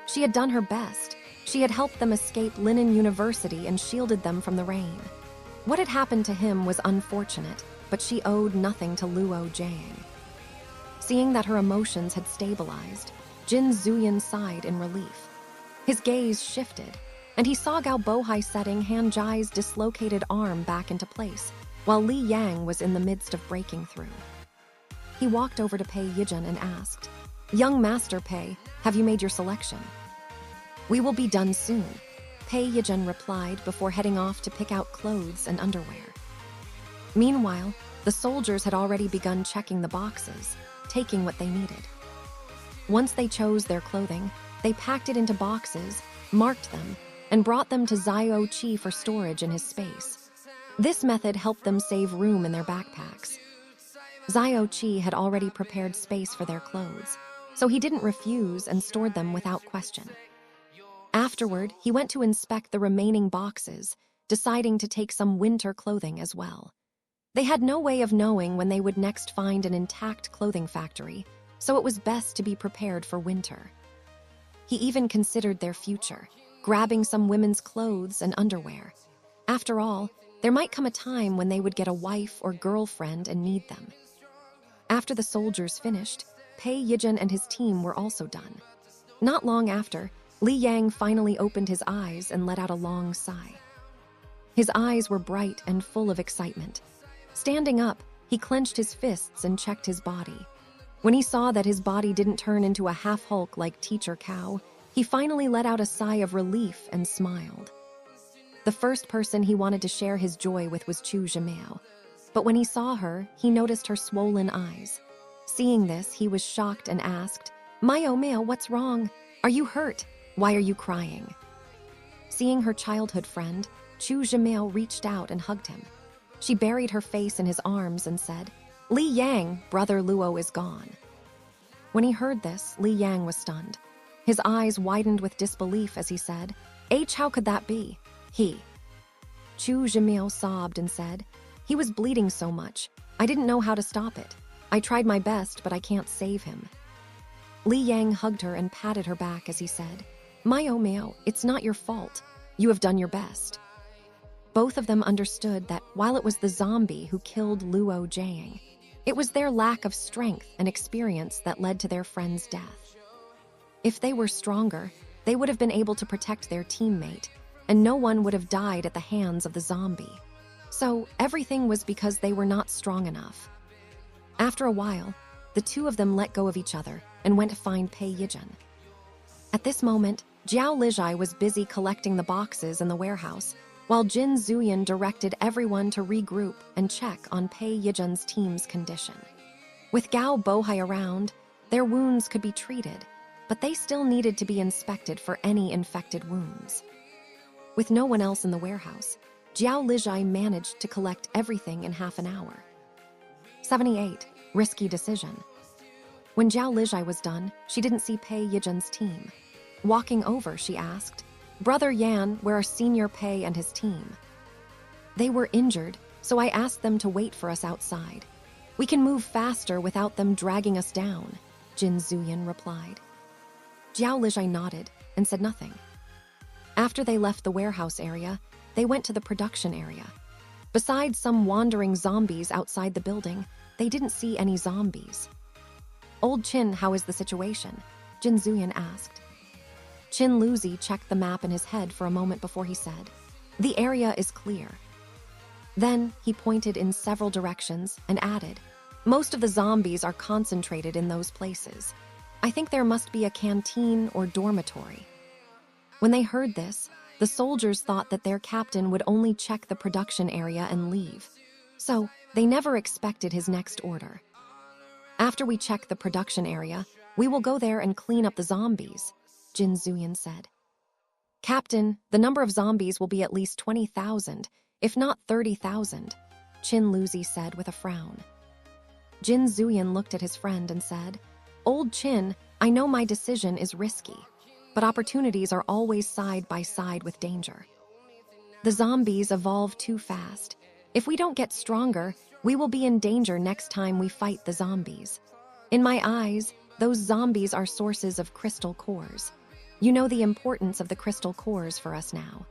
She had done her best. She had helped them escape Linen University and shielded them from the rain. What had happened to him was unfortunate, but she owed nothing to Luo Jiang. Seeing that her emotions had stabilized, Jin Zuyan sighed in relief. His gaze shifted, and he saw Gao Bohai setting Han Jai's dislocated arm back into place, while Li Yang was in the midst of breaking through. He walked over to Pei Yijun and asked, "Young Master Pei, have you made your selection?" "We will be done soon," Pei Yijun replied before heading off to pick out clothes and underwear. Meanwhile, the soldiers had already begun checking the boxes, taking what they needed. Once they chose their clothing, they packed it into boxes, marked them, and brought them to Zio Qi for storage in his space. This method helped them save room in their backpacks. Zio Qi had already prepared space for their clothes, so he didn't refuse and stored them without question. Afterward, he went to inspect the remaining boxes, deciding to take some winter clothing as well. They had no way of knowing when they would next find an intact clothing factory, so it was best to be prepared for winter. He even considered their future, grabbing some women's clothes and underwear. After all, there might come a time when they would get a wife or girlfriend and need them. After the soldiers finished, Pei Yijun and his team were also done. Not long after, Li Yang finally opened his eyes and let out a long sigh. His eyes were bright and full of excitement. Standing up, he clenched his fists and checked his body. When he saw that his body didn't turn into a half-Hulk like Teacher Cow, he finally let out a sigh of relief and smiled. The first person he wanted to share his joy with was Chu Zhimiao. But when he saw her, he noticed her swollen eyes. Seeing this, he was shocked and asked, "Mio Mio, what's wrong? Are you hurt? Why are you crying?" Seeing her childhood friend, Chu Zhimiao reached out and hugged him. She buried her face in his arms and said, "Li Yang, brother Luo is gone." When he heard this, Li Yang was stunned. His eyes widened with disbelief as he said, "How could that be? He." Chu Zhimiao sobbed and said, "He was bleeding so much. I didn't know how to stop it. I tried my best, but I can't save him." Li Yang hugged her and patted her back as he said, "Mio, it's not your fault. You have done your best." Both of them understood that while it was the zombie who killed Luo Jiang, it was their lack of strength and experience that led to their friend's death. If they were stronger, they would have been able to protect their teammate, and no one would have died at the hands of the zombie. So everything was because they were not strong enough. After a while, the two of them let go of each other and went to find Pei Yijun. At this moment, Jiao Lijai was busy collecting the boxes in the warehouse, while Jin Zuyan directed everyone to regroup and check on Pei Yijun's team's condition. With Gao Bohai around, their wounds could be treated, but they still needed to be inspected for any infected wounds. With no one else in the warehouse, Jiao Lijai managed to collect everything in half an hour. 78. Risky decision. When Jiao Lijai was done, she didn't see Pei Yijun's team. Walking over, she asked, "Brother Yan, where are Senior Pei and his team?" "They were injured, so I asked them to wait for us outside. We can move faster without them dragging us down," Jin Zuyan replied. Jiao Lijai nodded and said nothing. After they left the warehouse area, they went to the production area. Besides some wandering zombies outside the building, they didn't see any zombies. "Old Qin, how is the situation?" Jin Zuyan asked. Qin Luzi checked the map in his head for a moment before he said, "The area is clear." Then he pointed in several directions and added, "Most of the zombies are concentrated in those places. I think there must be a canteen or dormitory." When they heard this, the soldiers thought that their captain would only check the production area and leave. So they never expected his next order. "After we check the production area, we will go there and clean up the zombies," Jin Zuyan said. "Captain, the number of zombies will be at least 20,000, if not 30,000, Qin Luzi said with a frown. Jin Zuyan looked at his friend and said, "Old Qin, I know my decision is risky, but opportunities are always side by side with danger. The zombies evolve too fast. If we don't get stronger, we will be in danger next time we fight the zombies. In my eyes, those zombies are sources of crystal cores. You know the importance of the crystal cores for us now.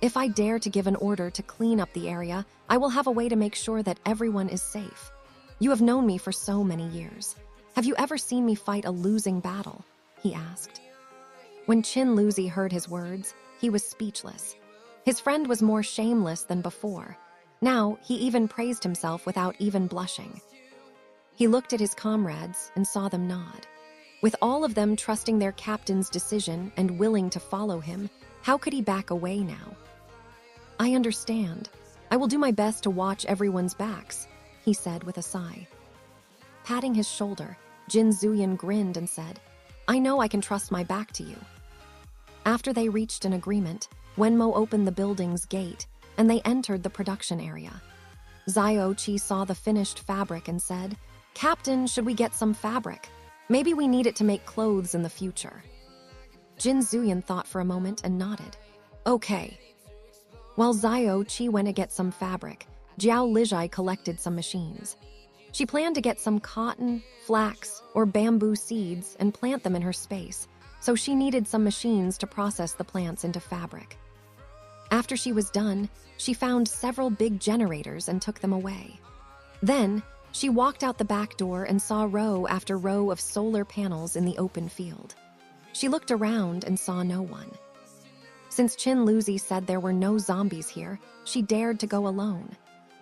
If I dare to give an order to clean up the area, I will have a way to make sure that everyone is safe. You have known me for so many years. Have you ever seen me fight a losing battle?" he asked. When Qin Luzi heard his words, he was speechless. His friend was more shameless than before. Now, he even praised himself without even blushing. He looked at his comrades and saw them nod. With all of them trusting their captain's decision and willing to follow him, how could he back away now? "I understand. I will do my best to watch everyone's backs," he said with a sigh. Patting his shoulder, Jin Zuyan grinned and said, "I know I can trust my back to you." After they reached an agreement, Wenmo opened the building's gate, and they entered the production area. Zio Chi saw the finished fabric and said, "Captain, should we get some fabric? Maybe we need it to make clothes in the future." Jin Zuyan thought for a moment and nodded. "Okay." While Zio Chi went to get some fabric, Jiao Lijai collected some machines. She planned to get some cotton, flax, or bamboo seeds and plant them in her space, so she needed some machines to process the plants into fabric. After she was done, she found several big generators and took them away. Then, she walked out the back door and saw row after row of solar panels in the open field. She looked around and saw no one. Since Qin Luzi said there were no zombies here, she dared to go alone.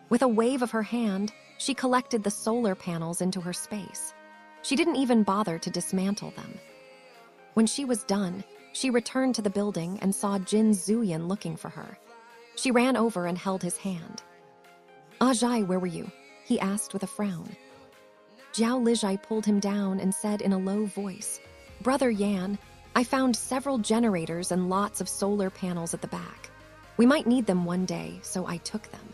With a wave of her hand, she collected the solar panels into her space. She didn't even bother to dismantle them. When she was done, she returned to the building and saw Jin Zuyan looking for her. She ran over and held his hand. "Ajai, where were you?" he asked with a frown. Jiao Lijai pulled him down and said in a low voice, "Brother Yan, I found several generators and lots of solar panels at the back. We might need them one day, so I took them."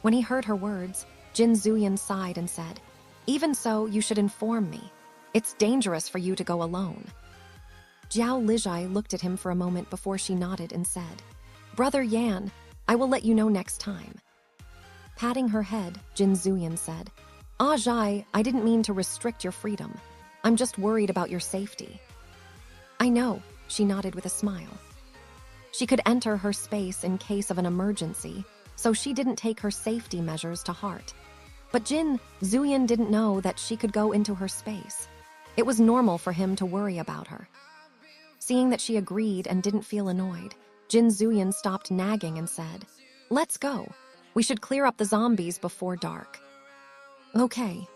When he heard her words, Jin Zuyan sighed and said, "Even so, you should inform me. It's dangerous for you to go alone." Jiao Lijai looked at him for a moment before she nodded and said, "Brother Yan, I will let you know next time." Patting her head, Jin Zuyan said, "Ah, Zhai, I didn't mean to restrict your freedom. I'm just worried about your safety." "I know," she nodded with a smile. She could enter her space in case of an emergency, so she didn't take her safety measures to heart. But Jin Zuyan didn't know that she could go into her space. It was normal for him to worry about her. Seeing that she agreed and didn't feel annoyed, Jin Zuyan stopped nagging and said, "Let's go. We should clear up the zombies before dark." "Okay."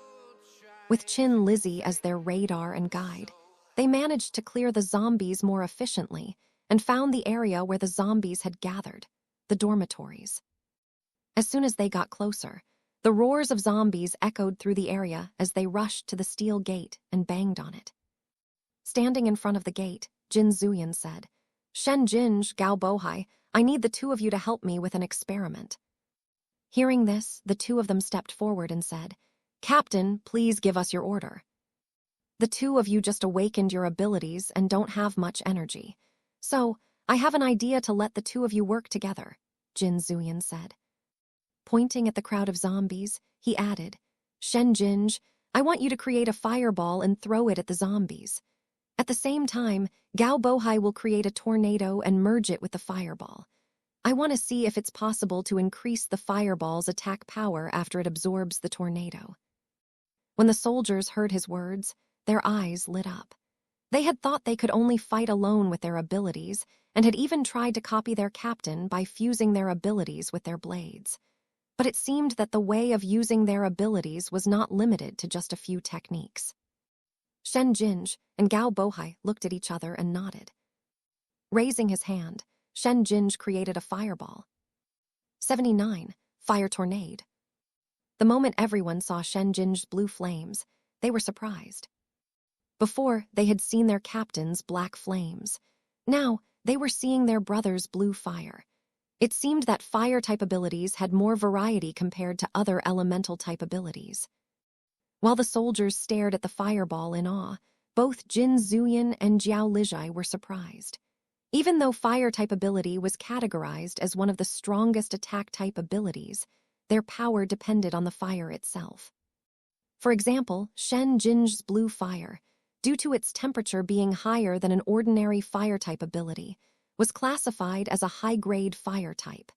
With Chin Lizzie as their radar and guide, they managed to clear the zombies more efficiently and found the area where the zombies had gathered, the dormitories. As soon as they got closer, the roars of zombies echoed through the area as they rushed to the steel gate and banged on it. Standing in front of the gate, Jin Zuyan said, "Shen Jinj, Gao Bohai, I need the two of you to help me with an experiment." Hearing this, the two of them stepped forward and said, "Captain, please give us your order." "The two of you just awakened your abilities and don't have much energy. So, I have an idea to let the two of you work together," Jin Zuyan said. Pointing at the crowd of zombies, he added, "Shen Jinj, I want you to create a fireball and throw it at the zombies. At the same time, Gao Bohai will create a tornado and merge it with the fireball. I want to see if it's possible to increase the fireball's attack power after it absorbs the tornado." When the soldiers heard his words, their eyes lit up. They had thought they could only fight alone with their abilities and had even tried to copy their captain by fusing their abilities with their blades. But it seemed that the way of using their abilities was not limited to just a few techniques. Shen Jinj and Gao Bohai looked at each other and nodded. Raising his hand, Shen Jinj created a fireball. 79. Fire Tornado. The moment everyone saw Shen Jinj's blue flames, they were surprised. Before, they had seen their captain's black flames. Now, they were seeing their brother's blue fire. It seemed that fire-type abilities had more variety compared to other elemental-type abilities. While the soldiers stared at the fireball in awe, both Jin Zuyan and Jiao Lijai were surprised. Even though fire-type ability was categorized as one of the strongest attack-type abilities, their power depended on the fire itself. For example, Shen Jinj's blue fire, due to its temperature being higher than an ordinary fire-type ability, was classified as a high-grade fire type.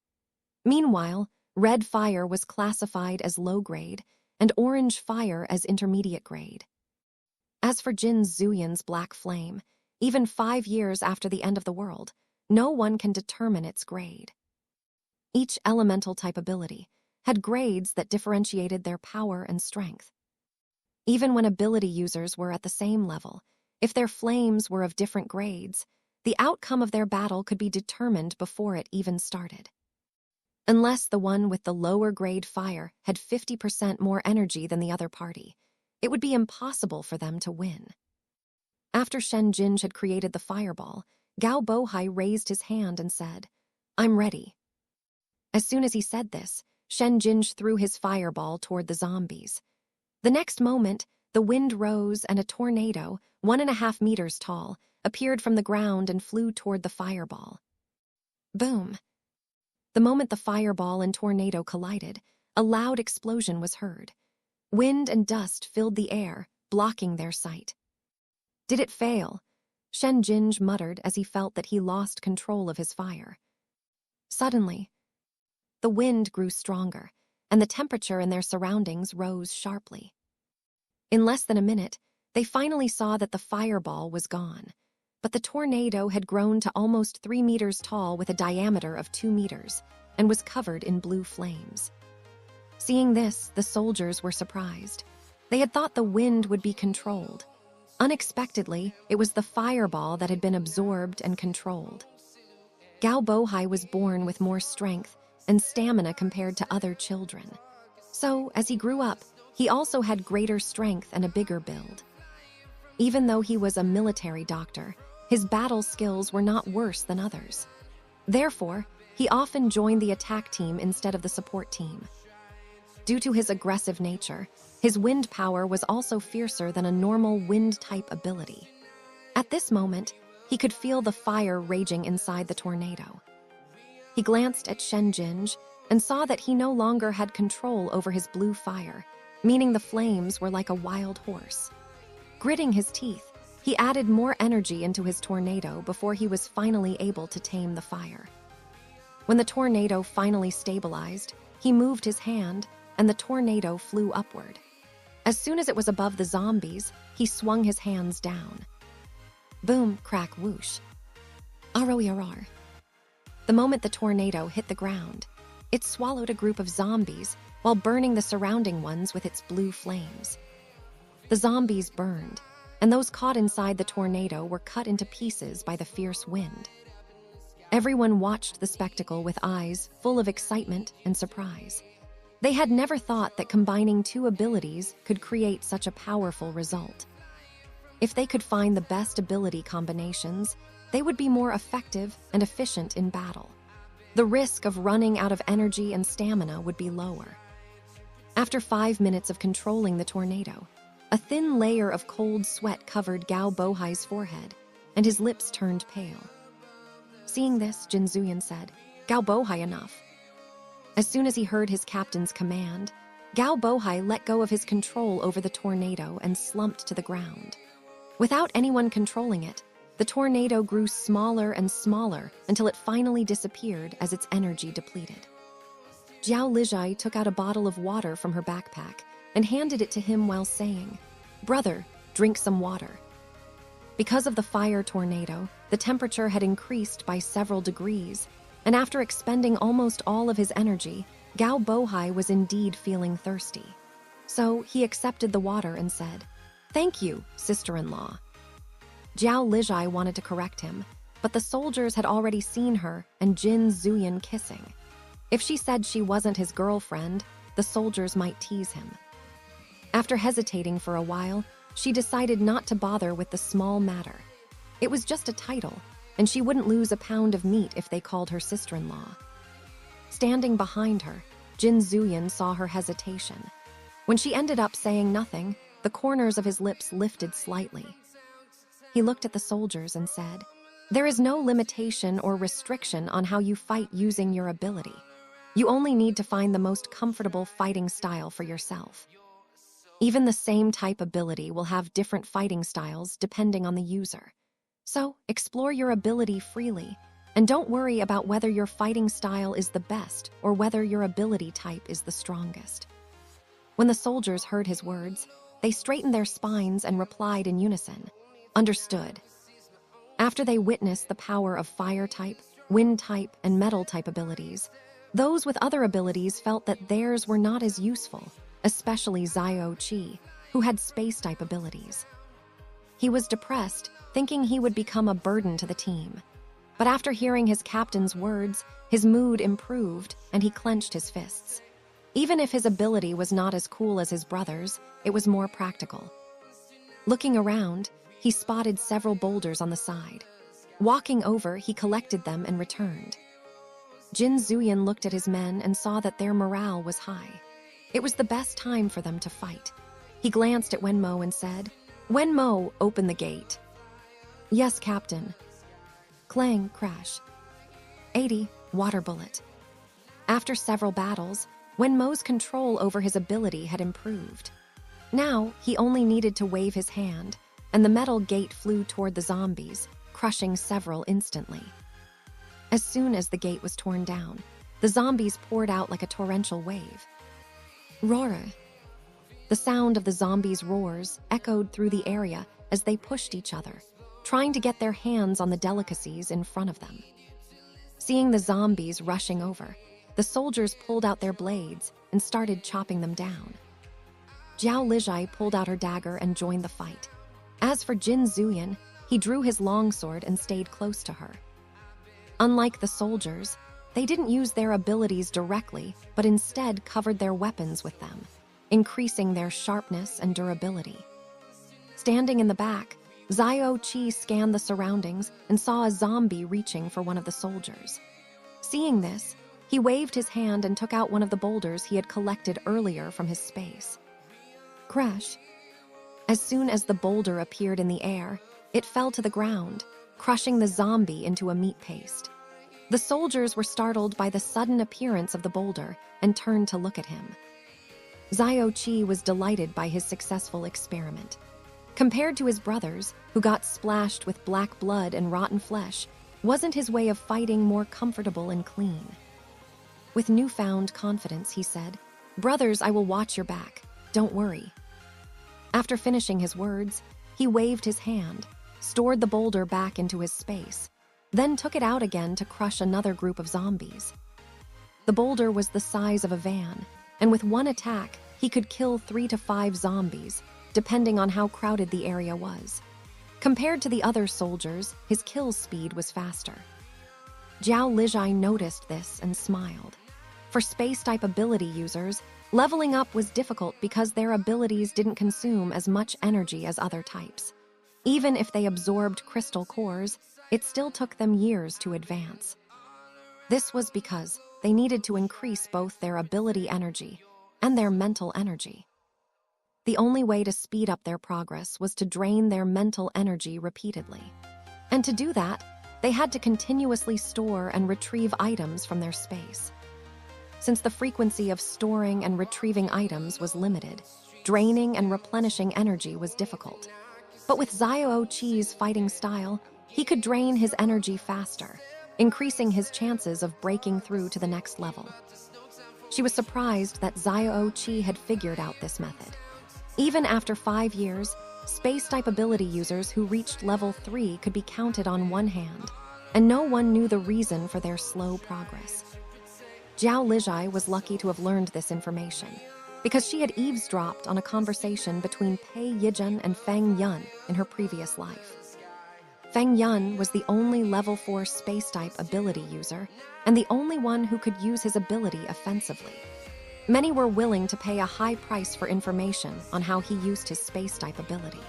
Meanwhile, red fire was classified as low-grade, and orange fire as intermediate grade. As for Jin Zuyan's black flame, even 5 years after the end of the world, no one can determine its grade. Each elemental-type ability had grades that differentiated their power and strength. Even when ability users were at the same level, if their flames were of different grades, the outcome of their battle could be determined before it even started. Unless the one with the lower grade fire had 50% more energy than the other party, it would be impossible for them to win. After Shen Jinj had created the fireball, Gao Bohai raised his hand and said, "I'm ready." As soon as he said this, Shen Jinj threw his fireball toward the zombies. The next moment, the wind rose and a tornado, 1.5 meters tall, appeared from the ground and flew toward the fireball. Boom! The moment the fireball and tornado collided, a loud explosion was heard. Wind and dust filled the air, blocking their sight. "Did it fail?" Shen Jinj muttered as he felt that he lost control of his fire. Suddenly, the wind grew stronger, and the temperature in their surroundings rose sharply. In less than a minute, they finally saw that the fireball was gone, but the tornado had grown to almost 3 meters tall with a diameter of 2 meters and was covered in blue flames. Seeing this, the soldiers were surprised. They had thought the wind would be controlled. Unexpectedly, it was the fireball that had been absorbed and controlled. Gao Bohai was born with more strength and stamina compared to other children. So, as he grew up, he also had greater strength and a bigger build. Even though he was a military doctor, his battle skills were not worse than others. Therefore, he often joined the attack team instead of the support team. Due to his aggressive nature, his wind power was also fiercer than a normal wind-type ability. At this moment, he could feel the fire raging inside the tornado. He glanced at Shen Jinj and saw that he no longer had control over his blue fire, meaning the flames were like a wild horse. Gritting his teeth, he added more energy into his tornado before he was finally able to tame the fire. When the tornado finally stabilized, he moved his hand, and the tornado flew upward. As soon as it was above the zombies, he swung his hands down. Boom, crack, whoosh. Aroyarar. The moment the tornado hit the ground, it swallowed a group of zombies while burning the surrounding ones with its blue flames. The zombies burned, and those caught inside the tornado were cut into pieces by the fierce wind. Everyone watched the spectacle with eyes full of excitement and surprise. They had never thought that combining two abilities could create such a powerful result. If they could find the best ability combinations, they would be more effective and efficient in battle. The risk of running out of energy and stamina would be lower. After 5 minutes of controlling the tornado, a thin layer of cold sweat covered Gao Bohai's forehead, and his lips turned pale. Seeing this, Jin Zuyan said, "Gao Bohai, enough." As soon as he heard his captain's command, Gao Bohai let go of his control over the tornado and slumped to the ground. Without anyone controlling it, the tornado grew smaller and smaller until it finally disappeared as its energy depleted. Jiao Lijai took out a bottle of water from her backpack and handed it to him while saying, "Brother, drink some water." Because of the fire tornado, the temperature had increased by several degrees, and after expending almost all of his energy, Gao Bohai was indeed feeling thirsty. So he accepted the water and said, "Thank you, sister-in-law." Jiao Lijai wanted to correct him, but the soldiers had already seen her and Jin Zuyan kissing. If she said she wasn't his girlfriend, the soldiers might tease him. After hesitating for a while, she decided not to bother with the small matter. It was just a title, and she wouldn't lose a pound of meat if they called her sister-in-law. Standing behind her, Jin Zuyan saw her hesitation. When she ended up saying nothing, the corners of his lips lifted slightly. He looked at the soldiers and said, "There is no limitation or restriction on how you fight using your ability. You only need to find the most comfortable fighting style for yourself. Even the same type ability will have different fighting styles depending on the user. So explore your ability freely, and don't worry about whether your fighting style is the best or whether your ability type is the strongest." When the soldiers heard his words, they straightened their spines and replied in unison, "Understood." After they witnessed the power of fire type, wind type, and metal type abilities, those with other abilities felt that theirs were not as useful, especially Aitg, who had space-type abilities. He was depressed, thinking he would become a burden to the team. But after hearing his captain's words, his mood improved and he clenched his fists. Even if his ability was not as cool as his brother's, it was more practical. Looking around, he spotted several boulders on the side. Walking over, he collected them and returned. Jin Zuyan looked at his men and saw that their morale was high. It was the best time for them to fight. He glanced at Wenmo and said, "Wenmo, open the gate." "Yes, Captain." Clang, crash. Aitg, water bullet. After several battles, Wenmo's control over his ability had improved. Now, he only needed to wave his hand, and the metal gate flew toward the zombies, crushing several instantly. As soon as the gate was torn down, the zombies poured out like a torrential wave. Roar! The sound of the zombies' roars echoed through the area as they pushed each other, trying to get their hands on the delicacies in front of them. Seeing the zombies rushing over, the soldiers pulled out their blades and started chopping them down. Jiao Lijai pulled out her dagger and joined the fight. As for Jin Zuyan, he drew his longsword and stayed close to her. Unlike the soldiers, they didn't use their abilities directly, but instead covered their weapons with them, increasing their sharpness and durability. Standing in the back, Aitg scanned the surroundings and saw a zombie reaching for one of the soldiers. Seeing this, he waved his hand and took out one of the boulders he had collected earlier from his space. Crash! As soon as the boulder appeared in the air, it fell to the ground, crushing the zombie into a meat paste. The soldiers were startled by the sudden appearance of the boulder and turned to look at him. Aitg was delighted by his successful experiment. Compared to his brothers, who got splashed with black blood and rotten flesh, wasn't his way of fighting more comfortable and clean? With newfound confidence, he said, "Brothers, I will watch your back. Don't worry." After finishing his words, he waved his hand, stored the boulder back into his space, then took it out again to crush another group of zombies. The boulder was the size of a van, and with one attack, he could kill 3 to 5 zombies, depending on how crowded the area was. Compared to the other soldiers, his kill speed was faster. Aitg noticed this and smiled. For space-type ability users, leveling up was difficult because their abilities didn't consume as much energy as other types. Even if they absorbed crystal cores, it still took them years to advance. This was because they needed to increase both their ability energy and their mental energy. The only way to speed up their progress was to drain their mental energy repeatedly. And to do that, they had to continuously store and retrieve items from their space. Since the frequency of storing and retrieving items was limited, draining and replenishing energy was difficult. But with Aitg's fighting style, he could drain his energy faster, increasing his chances of breaking through to the next level. She was surprised that Aitg had figured out this method. Even after 5 years, space-type ability users who reached level 3 could be counted on one hand, and no one knew the reason for their slow progress. Aitg was lucky to have learned this information, because she had eavesdropped on a conversation between Pei Yijun and Feng Yun in her previous life. Feng Yun was the only level 4 space-type ability user, and the only one who could use his ability offensively. Many were willing to pay a high price for information on how he used his space-type ability.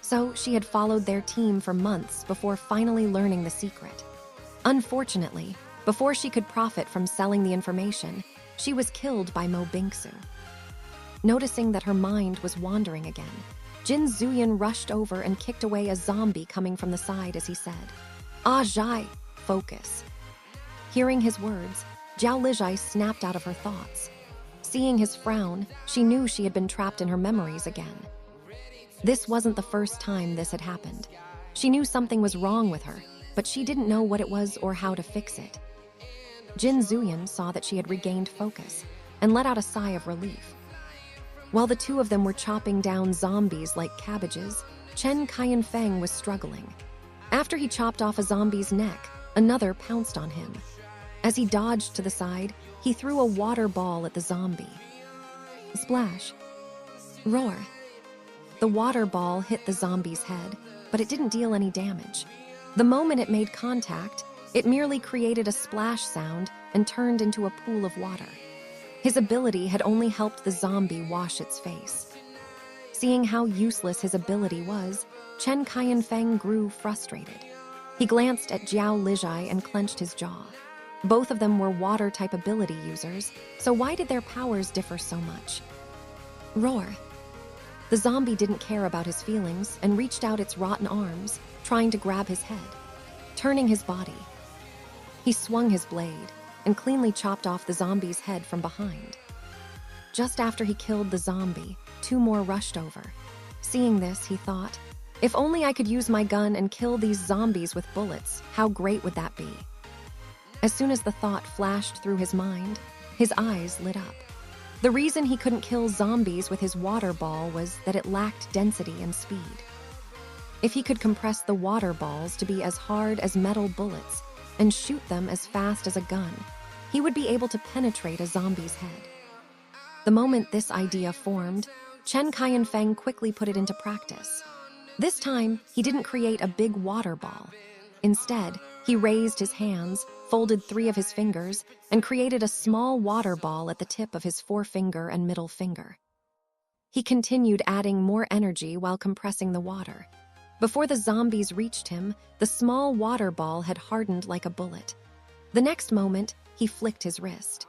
So she had followed their team for months before finally learning the secret. Unfortunately, before she could profit from selling the information, she was killed by Mo Bingsu. Noticing that her mind was wandering again, Jin Zuyan rushed over and kicked away a zombie coming from the side as he said, "Aitg, focus." Hearing his words, Aitg snapped out of her thoughts. Seeing his frown, she knew she had been trapped in her memories again. This wasn't the first time this had happened. She knew something was wrong with her, but she didn't know what it was or how to fix it. Jin Zuyan saw that she had regained focus and let out a sigh of relief. While the two of them were chopping down zombies like cabbages, Chen Qianfeng was struggling. After he chopped off a zombie's neck, another pounced on him. As he dodged to the side, he threw a water ball at the zombie. Splash. Roar. The water ball hit the zombie's head, but it didn't deal any damage. The moment it made contact, it merely created a splash sound and turned into a pool of water. His ability had only helped the zombie wash its face. Seeing how useless his ability was, Chen Qianfeng grew frustrated. He glanced at Aitg and clenched his jaw. Both of them were water-type ability users, so why did their powers differ so much? Roar. The zombie didn't care about his feelings and reached out its rotten arms, trying to grab his head, turning his body. He swung his blade and cleanly chopped off the zombie's head from behind. Just after he killed the zombie, 2 more rushed over. Seeing this, he thought, if only I could use my gun and kill these zombies with bullets, how great would that be? As soon as the thought flashed through his mind, his eyes lit up. The reason he couldn't kill zombies with his water ball was that it lacked density and speed. If he could compress the water balls to be as hard as metal bullets and shoot them as fast as a gun, he would be able to penetrate a zombie's head. The moment this idea formed, Chen Qianfeng quickly put it into practice. This time, he didn't create a big water ball. Instead, he raised his hands, folded 3 of his fingers, and created a small water ball at the tip of his forefinger and middle finger. He continued adding more energy while compressing the water. Before the zombies reached him, the small water ball had hardened like a bullet. The next moment, he flicked his wrist.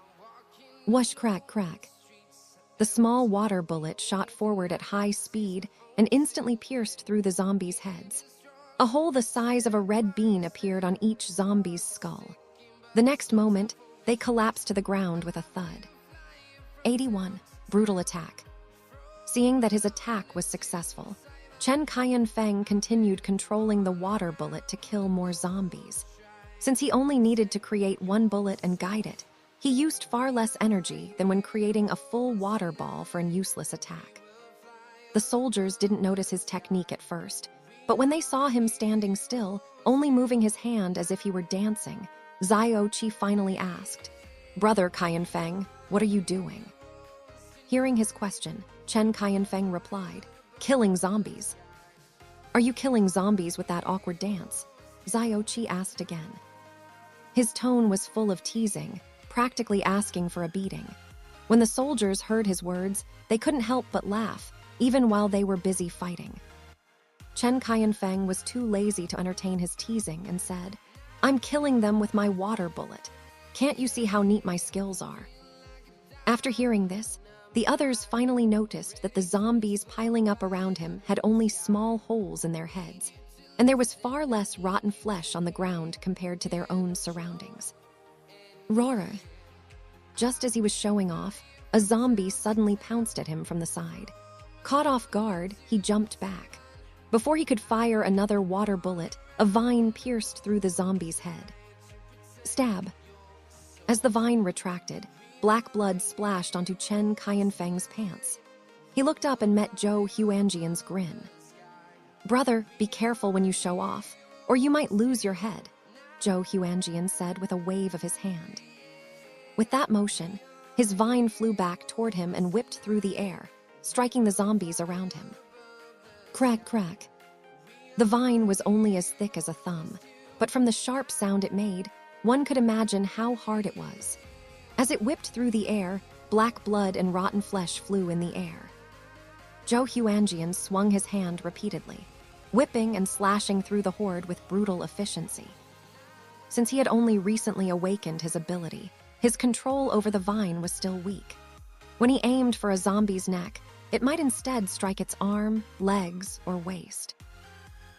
Whoosh, crack, crack. The small water bullet shot forward at high speed and instantly pierced through the zombies' heads. A hole the size of a red bean appeared on each zombie's skull. The next moment, they collapsed to the ground with a thud. 81. Brutal attack. Seeing that his attack was successful, Chen Qianfeng continued controlling the water bullet to kill more zombies. Since he only needed to create one bullet and guide it, he used far less energy than when creating a full water ball for an useless attack. The soldiers didn't notice his technique at first, but when they saw him standing still, only moving his hand as if he were dancing, Aitg finally asked, "Brother Qianfeng, what are you doing?" Hearing his question, Chen Qianfeng replied, "Killing zombies." "Are you killing zombies with that awkward dance?" Aitg asked again. His tone was full of teasing, practically asking for a beating. When the soldiers heard his words, they couldn't help but laugh, even while they were busy fighting. Chen Qianfeng was too lazy to entertain his teasing and said, "I'm killing them with my water bullet. Can't you see how neat my skills are?" After hearing this, the others finally noticed that the zombies piling up around him had only small holes in their heads, and there was far less rotten flesh on the ground compared to their own surroundings. Roar! Just as he was showing off, a zombie suddenly pounced at him from the side. Caught off guard, he jumped back. Before he could fire another water bullet, a vine pierced through the zombie's head. Stab! As the vine retracted, black blood splashed onto Chen Qianfeng's pants. He looked up and met Zhou Huanjian's grin. "Brother, be careful when you show off, or you might lose your head," Zhou Huanjian said with a wave of his hand. With that motion, his vine flew back toward him and whipped through the air, striking the zombies around him. Crack, crack. The vine was only as thick as a thumb, but from the sharp sound it made, one could imagine how hard it was. As it whipped through the air, black blood and rotten flesh flew in the air. Zhou Huanjian swung his hand repeatedly, whipping and slashing through the horde with brutal efficiency. Since he had only recently awakened his ability, his control over the vine was still weak. When he aimed for a zombie's neck, it might instead strike its arm, legs, or waist.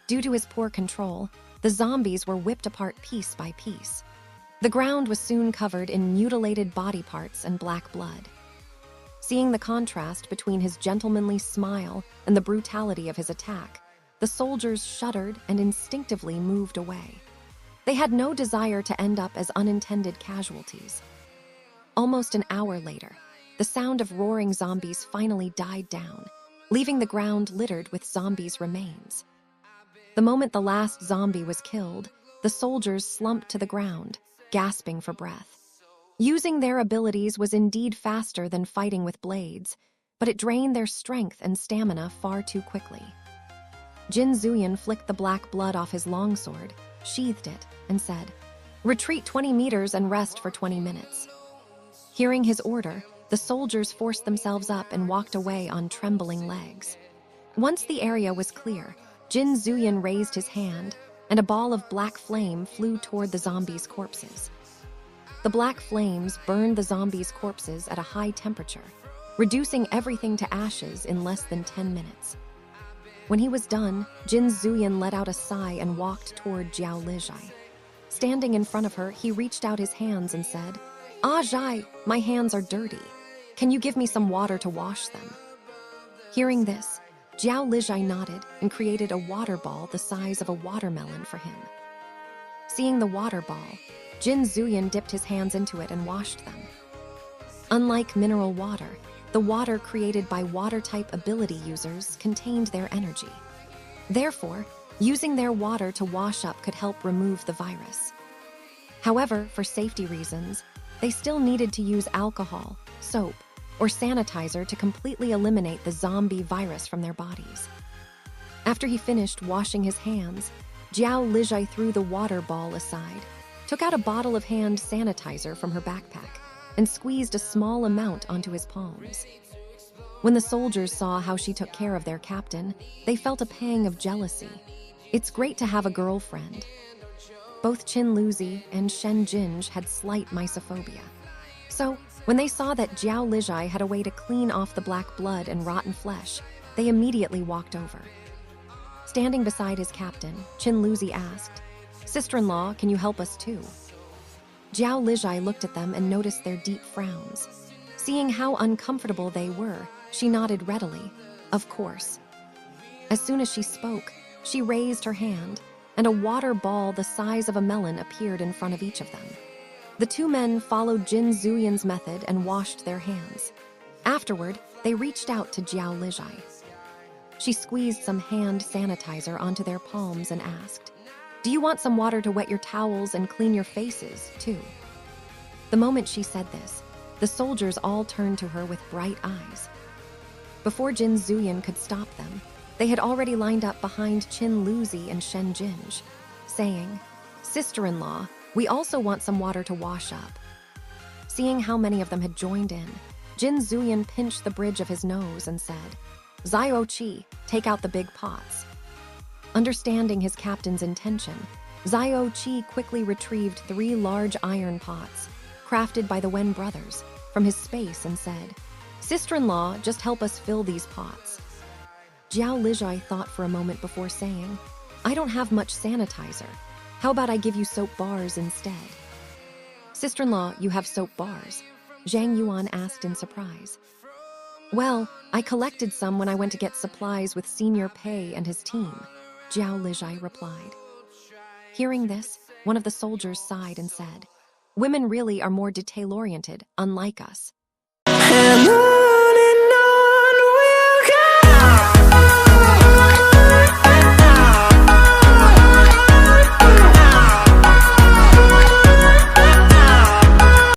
Due to his poor control, the zombies were whipped apart piece by piece. The ground was soon covered in mutilated body parts and black blood. Seeing the contrast between his gentlemanly smile and the brutality of his attack, the soldiers shuddered and instinctively moved away. They had no desire to end up as unintended casualties. Almost an hour later, the sound of roaring zombies finally died down, leaving the ground littered with zombies' remains. The moment the last zombie was killed, the soldiers slumped to the ground, gasping for breath. Using their abilities was indeed faster than fighting with blades, but it drained their strength and stamina far too quickly. Jin Zuyan flicked the black blood off his longsword, sheathed it, and said, "Retreat 20 meters and rest for 20 minutes." Hearing his order, the soldiers forced themselves up and walked away on trembling legs. Once the area was clear, Jin Zuyan raised his hand, and a ball of black flame flew toward the zombies' corpses. The black flames burned the zombies' corpses at a high temperature, reducing everything to ashes in less than 10 minutes. When he was done, Jin Zuyan let out a sigh and walked toward Jiao Lijai. Standing in front of her, he reached out his hands and said, "Ah, Zhai, my hands are dirty. Can you give me some water to wash them?" Hearing this, Jiao Lijai nodded and created a water ball the size of a watermelon for him. Seeing the water ball, Jin Zuyan dipped his hands into it and washed them. Unlike mineral water, the water created by water-type ability users contained their energy. Therefore, using their water to wash up could help remove the virus. However, for safety reasons, they still needed to use alcohol, soap, or sanitizer to completely eliminate the zombie virus from their bodies. After he finished washing his hands, Jiao Lijai threw the water ball aside, took out a bottle of hand sanitizer from her backpack, and squeezed a small amount onto his palms. When the soldiers saw how she took care of their captain, they felt a pang of jealousy. It's great to have a girlfriend. Both Qin Luzi and Shen Jinj had slight mysophobia. So, when they saw that Jiao Lijai had a way to clean off the black blood and rotten flesh, they immediately walked over. Standing beside his captain, Qin Luzi asked, "Sister-in-law, can you help us too?" Jiao Lijai looked at them and noticed their deep frowns. Seeing how uncomfortable they were, she nodded readily. Of course. As soon as she spoke, she raised her hand, and a water ball the size of a melon appeared in front of each of them. The two men followed Jin Zuyan's method and washed their hands. Afterward, they reached out to Jiao Lijai. She squeezed some hand sanitizer onto their palms and asked, "Do you want some water to wet your towels and clean your faces, too?" The moment she said this, the soldiers all turned to her with bright eyes. Before Jin Zuyan could stop them, they had already lined up behind Qin Luzi and Shen Jinj, saying, "Sister-in-law, we also want some water to wash up." Seeing how many of them had joined in, Jin Zuyan pinched the bridge of his nose and said, "Zio Qi, take out the big pots." Understanding his captain's intention, Zio Qi quickly retrieved 3 large iron pots, crafted by the Wen brothers, from his space and said, "Sister-in-law, just help us fill these pots." Jiao Lijai thought for a moment before saying, "I don't have much sanitizer. How about I give you soap bars instead?" "Sister-in-law, you have soap bars?" Zhang Yuan asked in surprise. "Well, I collected some when I went to get supplies with Senior Pei and his team," Jiao Lijai replied. Hearing this, one of the soldiers sighed and said, "Women really are more detail-oriented, unlike us."